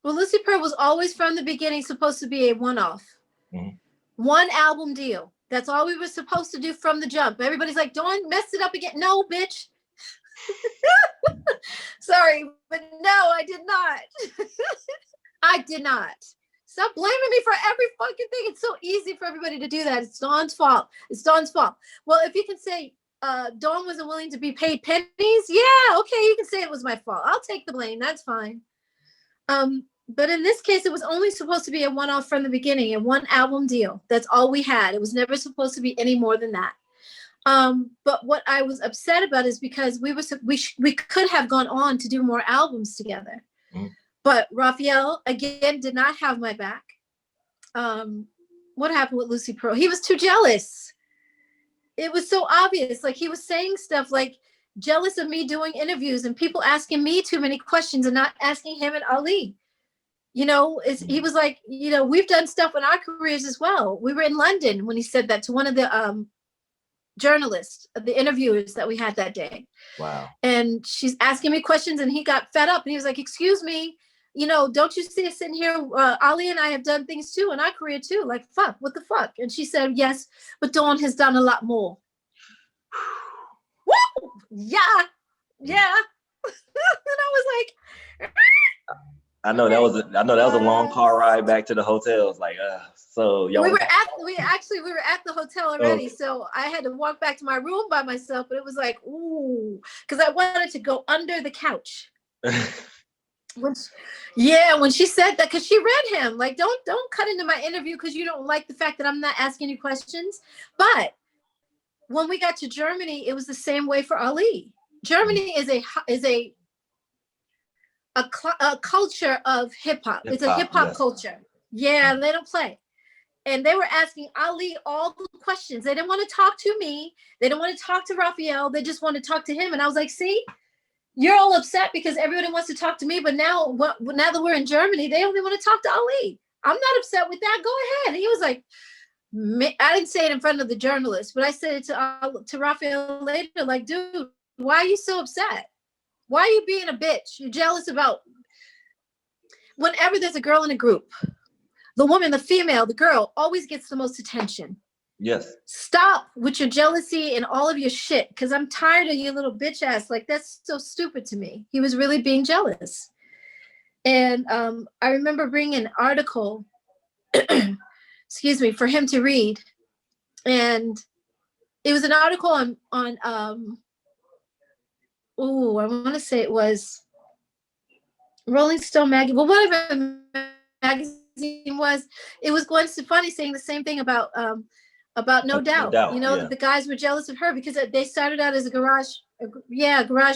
Well, Lucy Pearl was always from the beginning supposed to be a one-off. Mm-hmm. One album deal. That's all we were supposed to do from the jump. Everybody's like, don't mess it up again. No, bitch. Sorry, but no, I did not. I did not. Stop blaming me for every fucking thing. It's so easy for everybody to do that. It's Dawn's fault. Well, if you can say Dawn wasn't willing to be paid pennies, yeah, okay, you can say it was my fault. I'll take the blame. That's fine. But in this case, it was only supposed to be a one-off from the beginning, a one album deal. That's all we had. It was never supposed to be any more than that. But what I was upset about is because we could have gone on to do more albums together. Mm. But Raphael, again, did not have my back. What happened with Lucy Pearl? He was too jealous. It was so obvious. Like, he was saying stuff like, jealous of me doing interviews and people asking me too many questions and not asking him and Ali. He was like, we've done stuff in our careers as well. We were in London when he said that to one of the journalists, the interviewers that we had that day. Wow. And she's asking me questions and he got fed up and he was like, excuse me, don't you see us sitting here? Ali and I have done things too in our career too. Like, fuck, what the fuck? And she said, yes, but Dawn has done a lot more. Woo! Yeah. And I was like, I know that was a long car ride back to the hotel. It's like, so y'all. We were at the hotel already, so I had to walk back to my room by myself. But it was like, ooh, because I wanted to go under the couch. When she said that, because she read him like, don't cut into my interview because you don't like the fact that I'm not asking you questions. But when we got to Germany, it was the same way for Ali. Germany is a a culture of hip hop. It's a hip hop Yes. culture. Yeah, they don't play. And they were asking Ali all the questions. They didn't want to talk to me. They didn't want to talk to Raphael. They just want to talk to him. And I was like, see, you're all upset because everybody wants to talk to me. But now that we're in Germany, they only want to talk to Ali. I'm not upset with that. Go ahead. And he was like, I didn't say it in front of the journalist, but I said it to Raphael later, like, dude, why are you so upset? Why are you being a bitch? You're jealous about whenever there's a girl in a group, the woman, the female, the girl always gets the most attention. Yes. Stop with your jealousy and all of your shit, because I'm tired of your little bitch ass. Like, that's so stupid to me. He was really being jealous. And I remember bringing an article, excuse me, for him to read. And it was an article on I want to say it was Rolling Stone magazine, well, whatever magazine was. It was Gwen Stefani saying the same thing about No Doubt. You know, yeah. The guys were jealous of her because they started out as a garage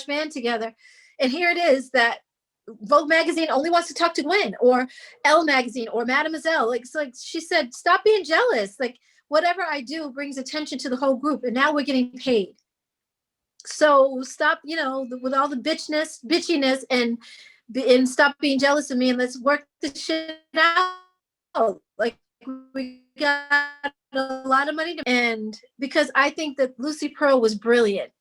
band together. And here it is that Vogue magazine only wants to talk to Gwen, or Elle magazine, or Mademoiselle. Like she said, stop being jealous. Like, whatever I do brings attention to the whole group, and now we're getting paid. So stop, with all the bitchiness, and stop being jealous of me, and let's work the shit out. Like, we got a lot of money and because I think that Lucy Pearl was brilliant.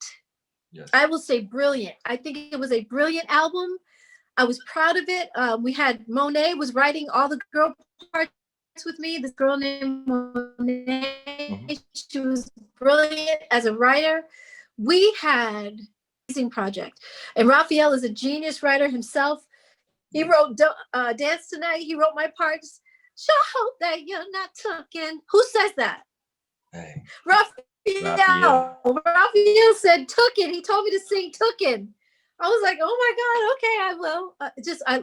Yes. I will say brilliant. I think it was a brilliant album. I was proud of it. We had Monet was writing all the girl parts with me. This girl named Monet. Mm-hmm. She was brilliant as a writer. We had an amazing project. And Raphael is a genius writer himself. He wrote Dance Tonight. He wrote my parts. Sure hope that you're not tucking. Who says that? Hey. Raphael said Tookin. He told me to sing Tookin. I was like, oh my God, okay, I will.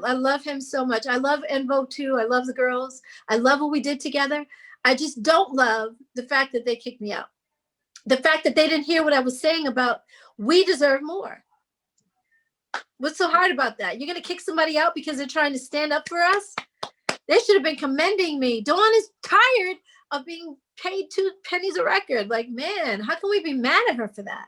I love him so much. I love En Vogue too. I love the girls. I love what we did together. I just don't love the fact that they kicked me out. The fact that they didn't hear what I was saying about we deserve more. What's so hard about that? You're going to kick somebody out because they're trying to stand up for us? They should have been commending me. Dawn is tired of being paid 2 pennies a record. Like, man, how can we be mad at her for that?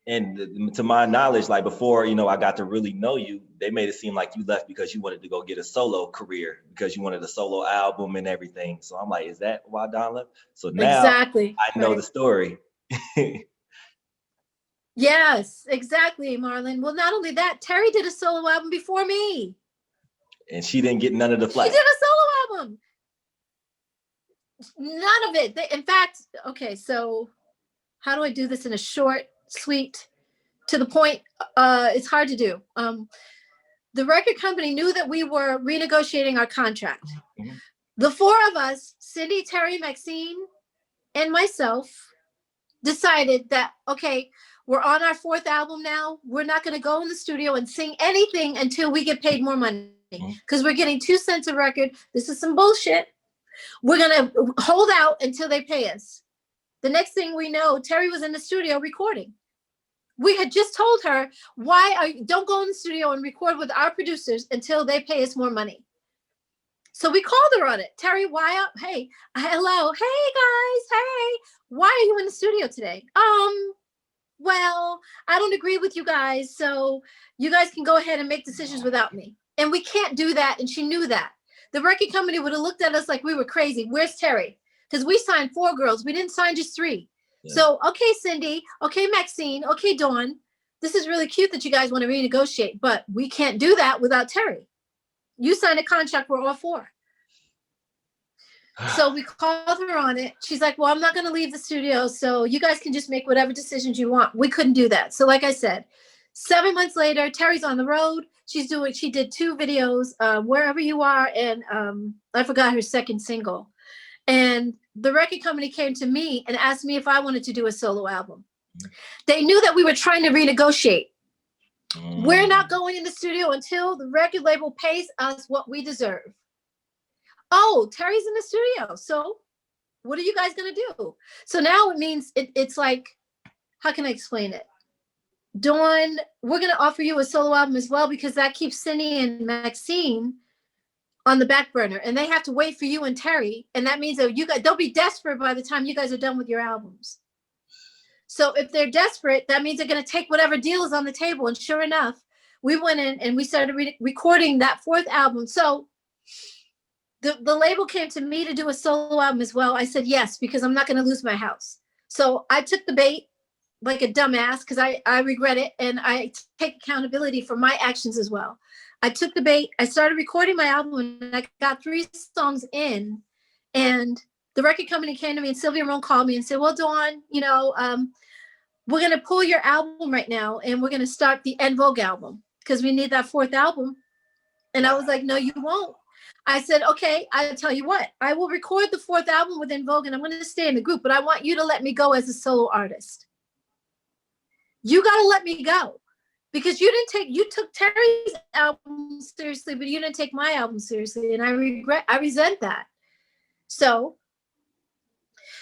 And to my knowledge, like before, I got to really know you, they made it seem like you left because you wanted to go get a solo career, because you wanted a solo album and everything. So I'm like, is that why Dawn left? So now exactly. I know the story. Yes, exactly, Marlon. Well, not only that, Terry did a solo album before me. And she didn't get none of the flack. She did a solo album. None of it. In fact, okay, so how do I do this in a short, sweet, to the point? It's hard to do. The record company knew that we were renegotiating our contract. Mm-hmm. The 4 of us, Cindy, Terry, Maxine, and myself, decided that, okay, we're on our 4th album now. We're not going to go in the studio and sing anything until we get paid more money, because we're getting 2 cents a record. This is some bullshit. We're going to hold out until they pay us. The next thing we know, Terry was in the studio recording. We had just told her, don't go in the studio and record with our producers until they pay us more money. So we called her on it. Terry, why up? Hey, hello. Hey guys. Hey, why are you in the studio today? Well, I don't agree with you guys. So you guys can go ahead and make decisions without me. And we can't do that. And she knew that. The record company would have looked at us like we were crazy. Where's Terry? Because we signed 4 girls. We didn't sign just 3. Yeah. So, okay, Cindy. Okay, Maxine. Okay, Dawn. This is really cute that you guys want to renegotiate, but we can't do that without Terry. You signed a contract for all 4. So we called her on it. She's like, well, I'm not going to leave the studio, so you guys can just make whatever decisions you want. We couldn't do that. So like I said, 7 months later, Terry's on the road. She did 2 videos, Wherever You Are, and I forgot her second single. And the record company came to me and asked me if I wanted to do a solo album. They knew that we were trying to renegotiate. We're not going in the studio until the record label pays us what we deserve. Oh, Terry's in the studio. So what are you guys going to do? So now it means it's like, how can I explain it? Dawn, we're going to offer you a solo album as well, because that keeps Cindy and Maxine on the back burner, and they have to wait for you and Terry. And that means that you guys, they'll be desperate by the time you guys are done with your albums. So if they're desperate, that means they're going to take whatever deal is on the table. And sure enough, we went in and we started recording that 4th album. So the label came to me to do a solo album as well. I said yes, because I'm not going to lose my house. So I took the bait like a dumbass, because I regret it, and I take accountability for my actions as well. I took the bait. I started recording my album, and I got 3 songs in, and the record company came to me, and Sylvia Rohn called me and said, well, Dawn, you know, we're going to pull your album right now, and we're going to start the En Vogue album, because we need that 4th album. And I was like, no, you won't. I said, okay, I'll tell you what, I will record the 4th album with En Vogue, and I'm going to stay in the group, but I want you to let me go as a solo artist. You got to let me go, because you took Terry's album seriously, but you didn't take my album seriously. And I resent that. So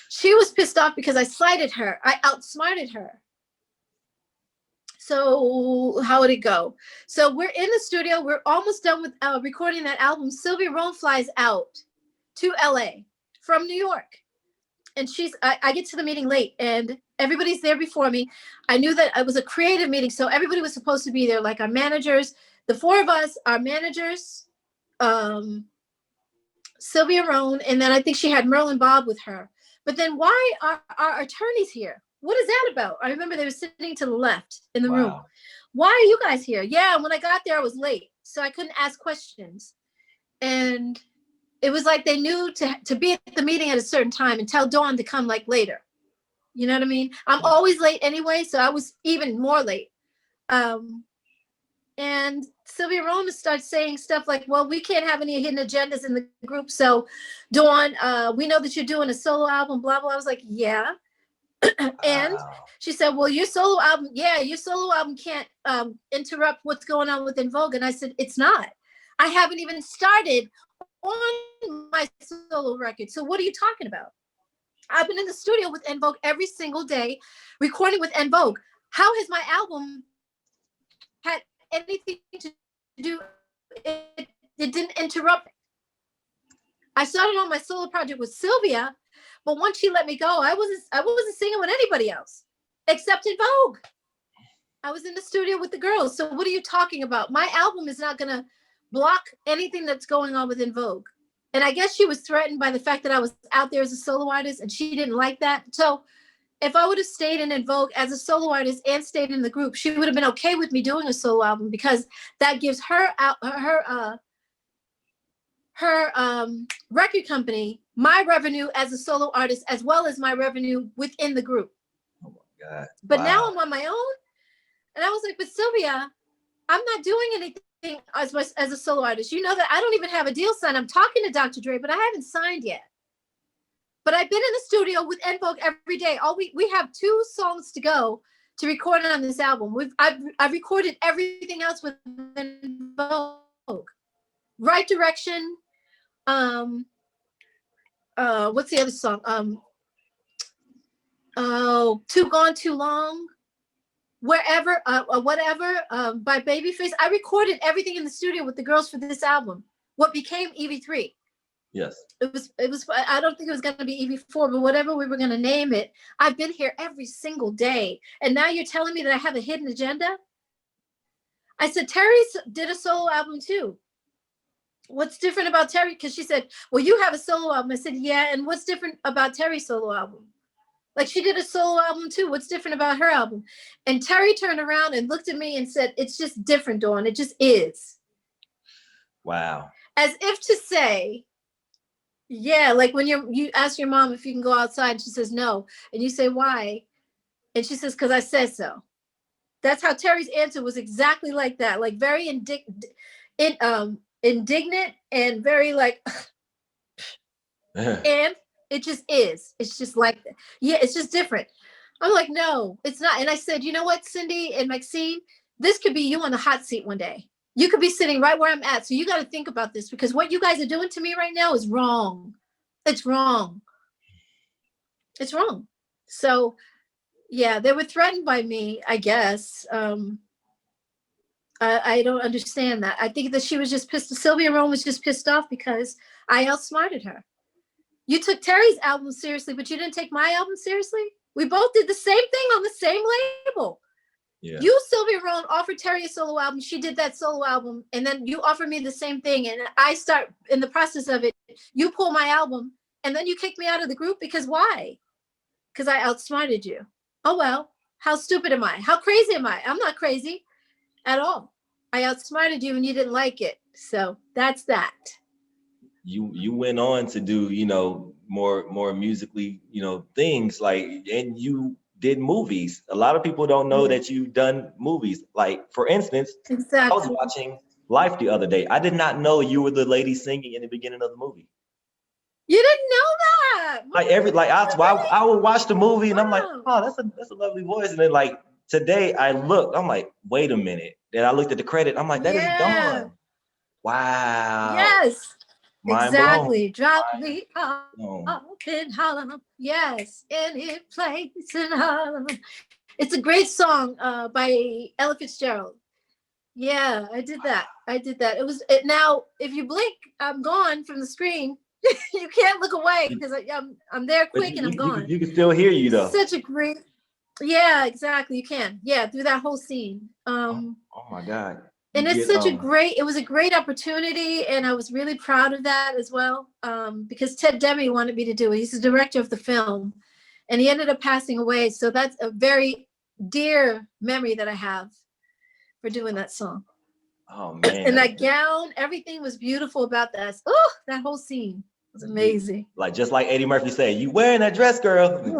she was pissed off because I slighted her. I outsmarted her. So how would it go? So we're in the studio. We're almost done with recording that album. Sylvia Rohn flies out to LA from New York. And I get to the meeting late, and everybody's there before me. I knew that it was a creative meeting, so everybody was supposed to be there, like our managers, the 4 of us, our managers, Sylvia Rohn, and then I think she had Merlin Bob with her. But then why are our attorneys here? What is that about? I remember they were sitting to the left in the room. Why are you guys here? Yeah, when I got there, I was late, so I couldn't ask questions. And it was like they knew to be at the meeting at a certain time and tell Dawn to come like later. You know what I mean? I'm always late anyway, so I was even more late. And Sylvia Rohn starts saying stuff like, well, we can't have any hidden agendas in the group. So Dawn, we know that you're doing a solo album, blah, blah. I was like, yeah. And she said, well, your solo album can't interrupt what's going on with En Vogue. And I said, it's not. I haven't even started on my solo record. So what are you talking about? I've been in the studio with En Vogue every single day, recording with En Vogue. How has my album had anything to do? It didn't interrupt. I started on my solo project with Sylvia, but once she let me go, I wasn't singing with anybody else except En Vogue. I was in the studio with the girls. So what are you talking about? My album is not gonna block anything that's going on with En Vogue. And I guess she was threatened by the fact that I was out there as a solo artist, and she didn't like that. So if I would have stayed in En Vogue as a solo artist and stayed in the group, she would have been okay with me doing a solo album, because that gives her record company my revenue as a solo artist, as well as my revenue within the group. Oh my God. But now I'm on my own. And I was like, but Sylvia, I'm not doing anything as a solo artist. You know that I don't even have a deal signed. I'm talking to Dr. Dre, but I haven't signed yet. But I've been in the studio with En Vogue every day. We have 2 songs to go to record on this album. I've recorded everything else with En Vogue. Right Direction. What's the other song? Too Gone Too Long. Wherever, whatever, by Babyface. I recorded everything in the studio with the girls for this album, what became EV3. Yes. It was, I don't think it was going to be EV4, but whatever we were going to name it. I've been here every single day. And now you're telling me that I have a hidden agenda? I said, Terry did a solo album too. What's different about Terry? Because she said, well, you have a solo album. I said, yeah. And what's different about Terry's solo album? Like, she did a solo album too. What's different about her album? And Terry turned around and looked at me and said, it's just different, Dawn. It just is. Wow. As if to say, yeah, like when you ask your mom if you can go outside, and she says no. And you say, why? And she says, because I said so. That's how Terry's answer was, exactly like that. Like very indignant and very like, and it just is. It's just like, yeah, it's just different. I'm like, no, it's not. And I said, you know what, Cindy and Maxine, this could be you on the hot seat one day. You could be sitting right where I'm at. So you got to think about this, because what you guys are doing to me right now is wrong. It's wrong. It's wrong. So Yeah, they were threatened by me, I guess. I don't understand that. I think that she was just pissed. Sylvia Rome was just pissed off because I outsmarted her. You took Terry's album seriously, but you didn't take my album seriously. We both did the same thing on the same label. Yeah. You, Sylvia Rome, offered Terry a solo album. She did that solo album. And then you offered me the same thing. And I start in the process of it. You pull my album. And then you kick me out of the group because why? Because I outsmarted you. Oh, well, how stupid am I? How crazy am I? I'm not crazy at all. I outsmarted you and you didn't like it. So that's that. You went on to do, you know, more musically, you know, things like, and you did movies. A lot of people don't know that you've done movies. Like, for instance, exactly. I was watching Life the other day. I did not know you were the lady singing in the beginning of the movie. You didn't know that? I would watch the movie and I'm like, oh, that's a lovely voice. And then like today I looked, I'm like, wait a minute. Then I looked at the credit. I'm like, that is Dawn. Wow. Yes. Exactly. Drop me off in Harlem. Yes, any place in Harlem. It's a great song by Ella Fitzgerald. Yeah, I did that. Now, if you blink, I'm gone from the screen. You can't look away because I'm there quick and I'm gone. You can still hear you though. Such a great. Yeah, exactly. You can. Yeah, through that whole scene. Oh my God. And it's it was a great opportunity. And I was really proud of that as well. Because Ted Demme wanted me to do it. He's the director of the film and he ended up passing away. So that's a very dear memory that I have for doing that song. Oh man. And that gown, everything was beautiful about that. Oh, that whole scene was amazing. Like, just like Eddie Murphy said, you wearing that dress, girl. Exactly,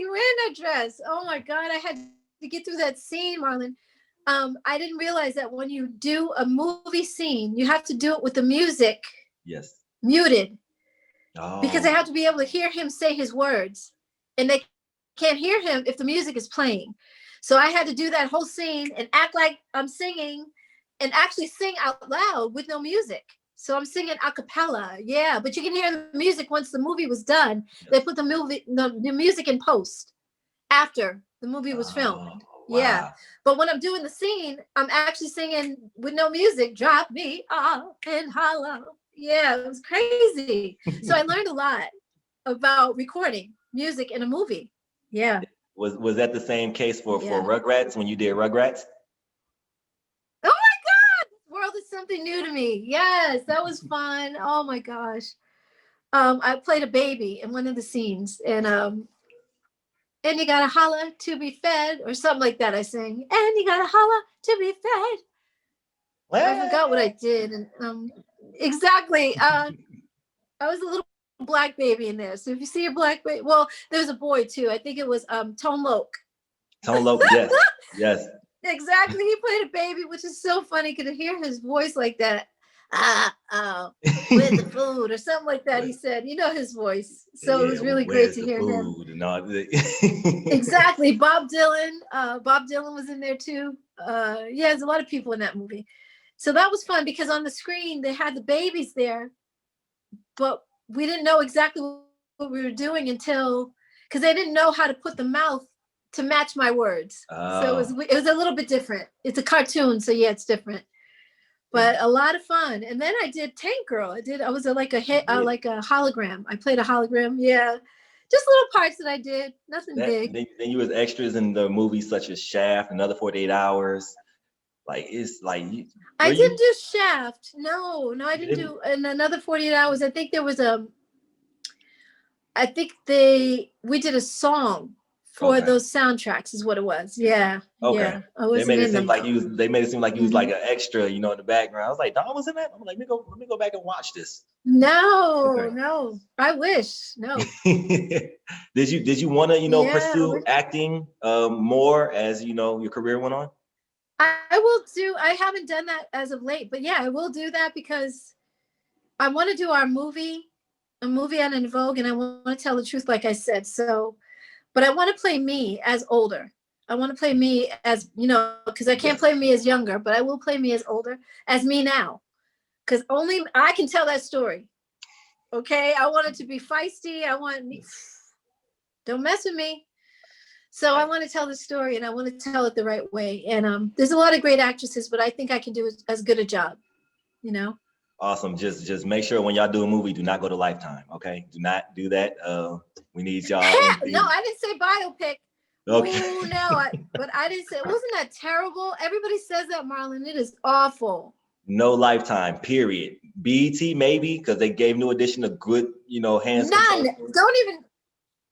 wearing that dress. Oh my God, I had to get through that scene, Marlon. I didn't realize that when you do a movie scene, you have to do it with the music muted. Because they have to be able to hear him say his words. And they can't hear him if the music is playing. So I had to do that whole scene and act like I'm singing and actually sing out loud with no music. So I'm singing a cappella. Yeah, but you can hear the music once the movie was done. They put the music in post after the movie was filmed. Wow. Yeah. But when I'm doing the scene, I'm actually singing with no music. Drop me off in Harlem. Yeah, it was crazy. So I learned a lot about recording music in a movie. Yeah. Was that the same case for Rugrats when you did Rugrats? Oh my God, this world is something new to me. Yes, that was fun. Oh my gosh. I played a baby in one of the scenes and you gotta holla to be fed or something like that. I sing, and you gotta holla to be fed. Well, I forgot what I did. And exactly. I was a little black baby in there. So if you see a black baby, well, there's a boy too. I think it was Tone Loc. Tone Loc, yes. Yes. Exactly. He played a baby, which is so funny because to hear his voice like that. With the food or something like that. He said, you know his voice. So it was really great to hear him. Exactly. Bob Dylan. Bob Dylan was in there too. There's a lot of people in that movie. So that was fun because on the screen they had the babies there, but we didn't know exactly what we were doing until because they didn't know how to put the mouth to match my words. So it was a little bit different. It's a cartoon, so yeah, it's different. But a lot of fun. And then I did Tank Girl. I was like a hologram. I played a hologram. Yeah. Just little parts that I did. Nothing big. Then you was extras in the movies such as Shaft, Another 48 Hours. Like, it's like... I didn't do Shaft. No, I didn't do Another 48 Hours. I think there was we did a song for those soundtracks is what it was. Yeah. Okay. Yeah. They made it seem like you was like an extra, you know, in the background. I was like, Dawn was in that? I'm like, let me go back and watch this. No. I wish. No. Did you want to, pursue acting more as, your career went on? I haven't done that as of late, but yeah, I will do that because I want to do a movie on En Vogue, and I want to tell the truth, like I said. So, but I want to play me as older. I want to play me as, because I can't play me as younger, but I will play me as older, as me now. Because only I can tell that story. Okay? I want it to be feisty. I want me. Don't mess with me. So I want to tell the story, and I want to tell it the right way. And there's a lot of great actresses, but I think I can do as good a job, you know? Awesome. Just make sure when y'all do a movie, do not go to Lifetime. Okay, do not do that. We need y'all. No, I didn't say biopic. Okay. Oh no, but I didn't say. Wasn't that terrible? Everybody says that, Marlon. It is awful. No Lifetime. Period. BET maybe because they gave New Edition a good, hands. None. Control. Don't even.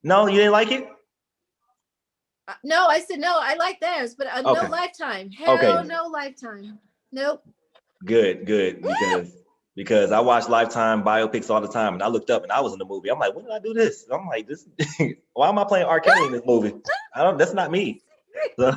No, you didn't like it. No, I said no. I like theirs, but Okay. no Lifetime. Hell no Lifetime. Nope. Good. Because I watch Lifetime biopics all the time, and I looked up and I was in the movie. I'm like, when did I do this? I'm like, this. Why am I playing R. Kelly in this movie? That's not me. So. Okay,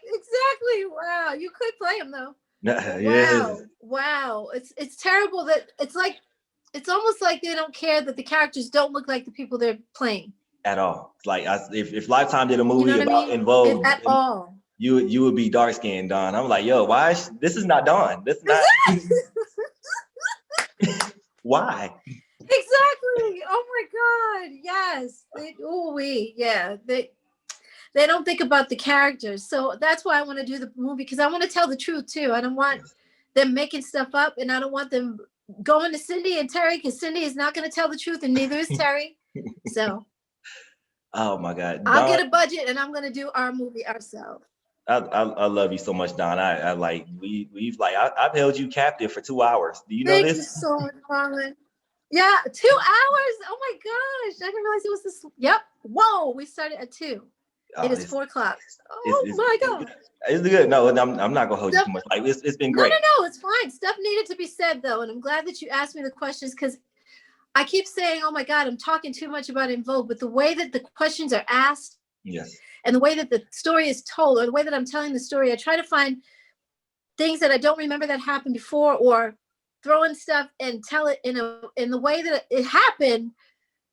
exactly. Wow, you could play him though. Yes. Wow. It's terrible that it's almost like they don't care that the characters don't look like the people they're playing at all. Like if Lifetime did a movie about In Vogue at all, you would be dark skinned, Dawn. I'm like, yo, why? This is not Dawn. This is not. Why? Exactly. Oh my God. Yes. They don't think about the characters. So that's why I want to do the movie, because I want to tell the truth too. I don't want them making stuff up, and I don't want them going to Cindy and Terry, because Cindy is not going to tell the truth, and neither is Terry. So. Oh my God. I'll get a budget, and I'm going to do our movie ourselves. I love you so much, Dawn. I like I've held you captive for 2 hours. Do you know this? Thank you so much, Marlon. Yeah, 2 hours. Oh my gosh, I didn't realize it was this. Yep. Whoa, we started at 2. It is 4 o'clock. Oh my God. It's good. No, I'm not gonna hold you too much. Like it's been great. No, it's fine. Stuff needed to be said though, and I'm glad that you asked me the questions, because I keep saying, oh my God, I'm talking too much about In Vogue, but the way that the questions are asked. Yes. And the way that the story is told, or the way that I'm telling the story, I try to find things that I don't remember that happened before, or throw in stuff and tell it in the way that it happened,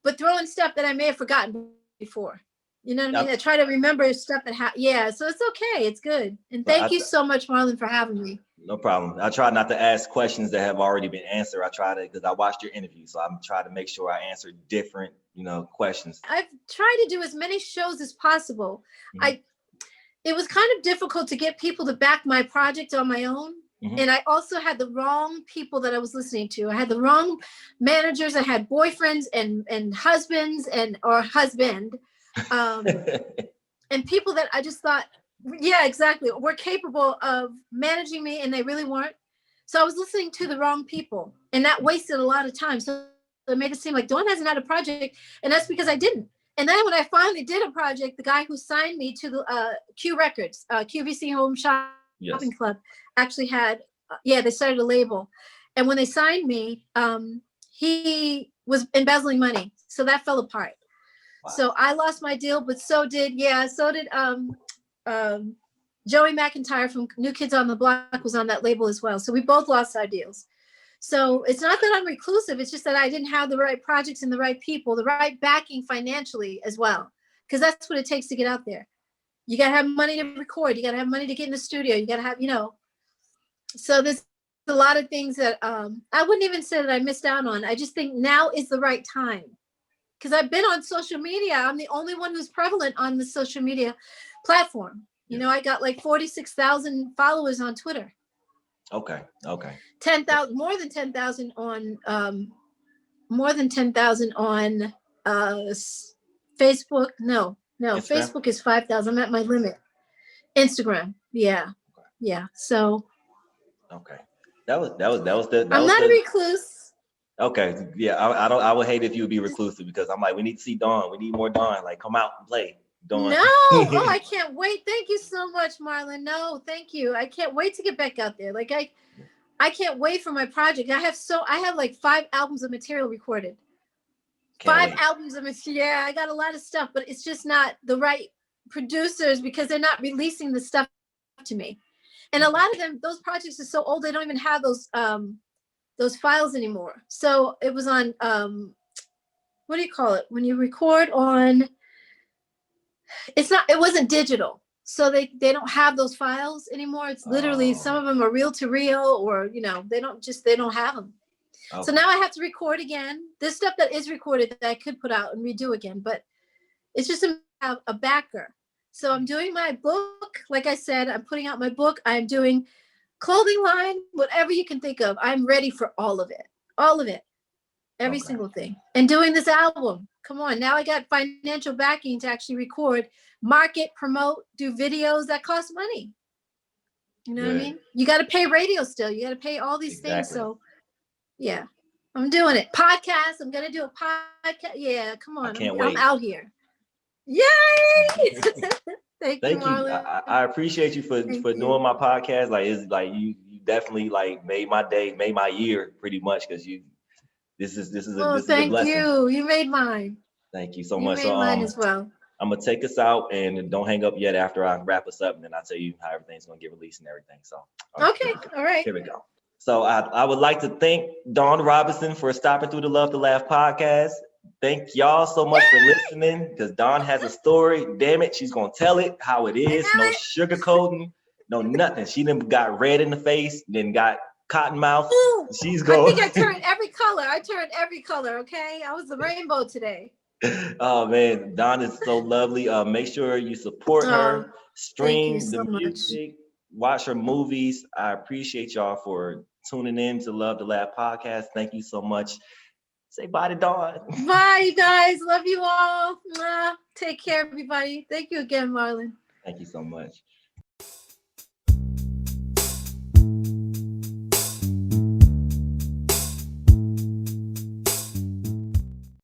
but throw in stuff that I may have forgotten before. You know what I mean? I try to remember stuff that happened. Yeah, so it's okay. It's good. And thank you so much, Marlon, for having me. No problem. I try not to ask questions that have already been answered. I try to, because I watched your interview, so I'm trying to make sure I answer different, questions. I've tried to do as many shows as possible. Mm-hmm. It was kind of difficult to get people to back my project on my own. Mm-hmm. And I also had the wrong people that I was listening to. I had the wrong managers. I had boyfriends and husbands or husband. And people that I just thought, yeah, exactly, were capable of managing me, and they really weren't. So I was listening to the wrong people, and that wasted a lot of time. So it made it seem like Dawn hasn't had a project, and that's because I didn't. And then when I finally did a project, the guy who signed me to the Q Records, QVC Home Shopping Club, actually had, they started a label. And when they signed me, he was embezzling money. So that fell apart. Wow. So I lost my deal, but so did Joey McIntyre from New Kids on the Block was on that label as well. So we both lost our deals. So it's not that I'm reclusive. It's just that I didn't have the right projects and the right people, the right backing financially as well. Because that's what it takes to get out there. You got to have money to record. You got to have money to get in the studio. You got to have, So there's a lot of things that I wouldn't even say that I missed out on. I just think now is the right time. Because I've been on social media. I'm the only one who's prevalent on the social media platform. I got like 46,000 followers on Twitter. Okay. 10,000, more than 10,000 on Facebook. No, Instagram? Facebook is 5,000. I'm at my limit. Instagram. Yeah. So. Okay. That was the. I'm not a recluse. Okay. Yeah. I would hate if you would be reclusive, because I'm like, we need to see Dawn. We need more Dawn. Like, come out and play. Dawn. No. Oh, I can't wait. Thank you so much, Marlon. No, thank you. I can't wait to get back out there. Like I can't wait for my project. I have like 5 albums of material recorded. Albums of material. Yeah, I got a lot of stuff, but it's just not the right producers, because they're not releasing the stuff to me. And a lot of them, those projects are so old, they don't even have those files anymore. So it was on, what do you call it? When you record on, it wasn't digital. So they don't have those files anymore. It's literally, some of them are reel to reel, or, they don't have them. So Okay. now I have to record again. There's stuff that is recorded that I could put out and redo again, but it's just a backer. So I'm doing my book. Like I said, I'm putting out my book. I'm doing clothing line, whatever you can think of. I'm ready for all of it. All of it. Every Okay. single thing. And doing this album. Come on. Now I got financial backing to actually record, market, promote, do videos that cost money. You know what I mean? You got to pay radio still. You got to pay all these things. Exactly. So yeah, I'm doing it. Podcast. I'm going to do a podcast. Yeah, come I on. can't I'm wait. out here. Yay! Thank you, Thank you. Marlon. I appreciate you for Thank doing you. my podcast. Like it's like you definitely like made my day, made my year pretty much because you this is Oh, this is a thank blessing. you. You made mine. Thank you so You much. So made mine as well. I'm gonna take us out and don't hang up yet after I wrap us up, and then I'll tell you how everything's gonna get released and everything. So Okay. All right. here we go. So I would like to thank Dawn Robinson for stopping through the Love to Laugh podcast. Thank y'all so much for listening because Dawn has a story. Damn it, she's gonna tell it how it is. No sugarcoating, no nothing. She then got red in the face, then got cotton mouth. Ooh, She's I going. think I turned every color. I turned every color. Okay. I was the rainbow today. Oh man, Dawn is so lovely. Make sure you support her, Thank you stream so the much. music, watch her movies. I appreciate y'all for tuning in to Love to Laugh podcast. Thank you so much. Say bye to Dawn. Bye, you guys. Love you all. Mwah. Take care, everybody. Thank you again, Marlon. Thank you so much.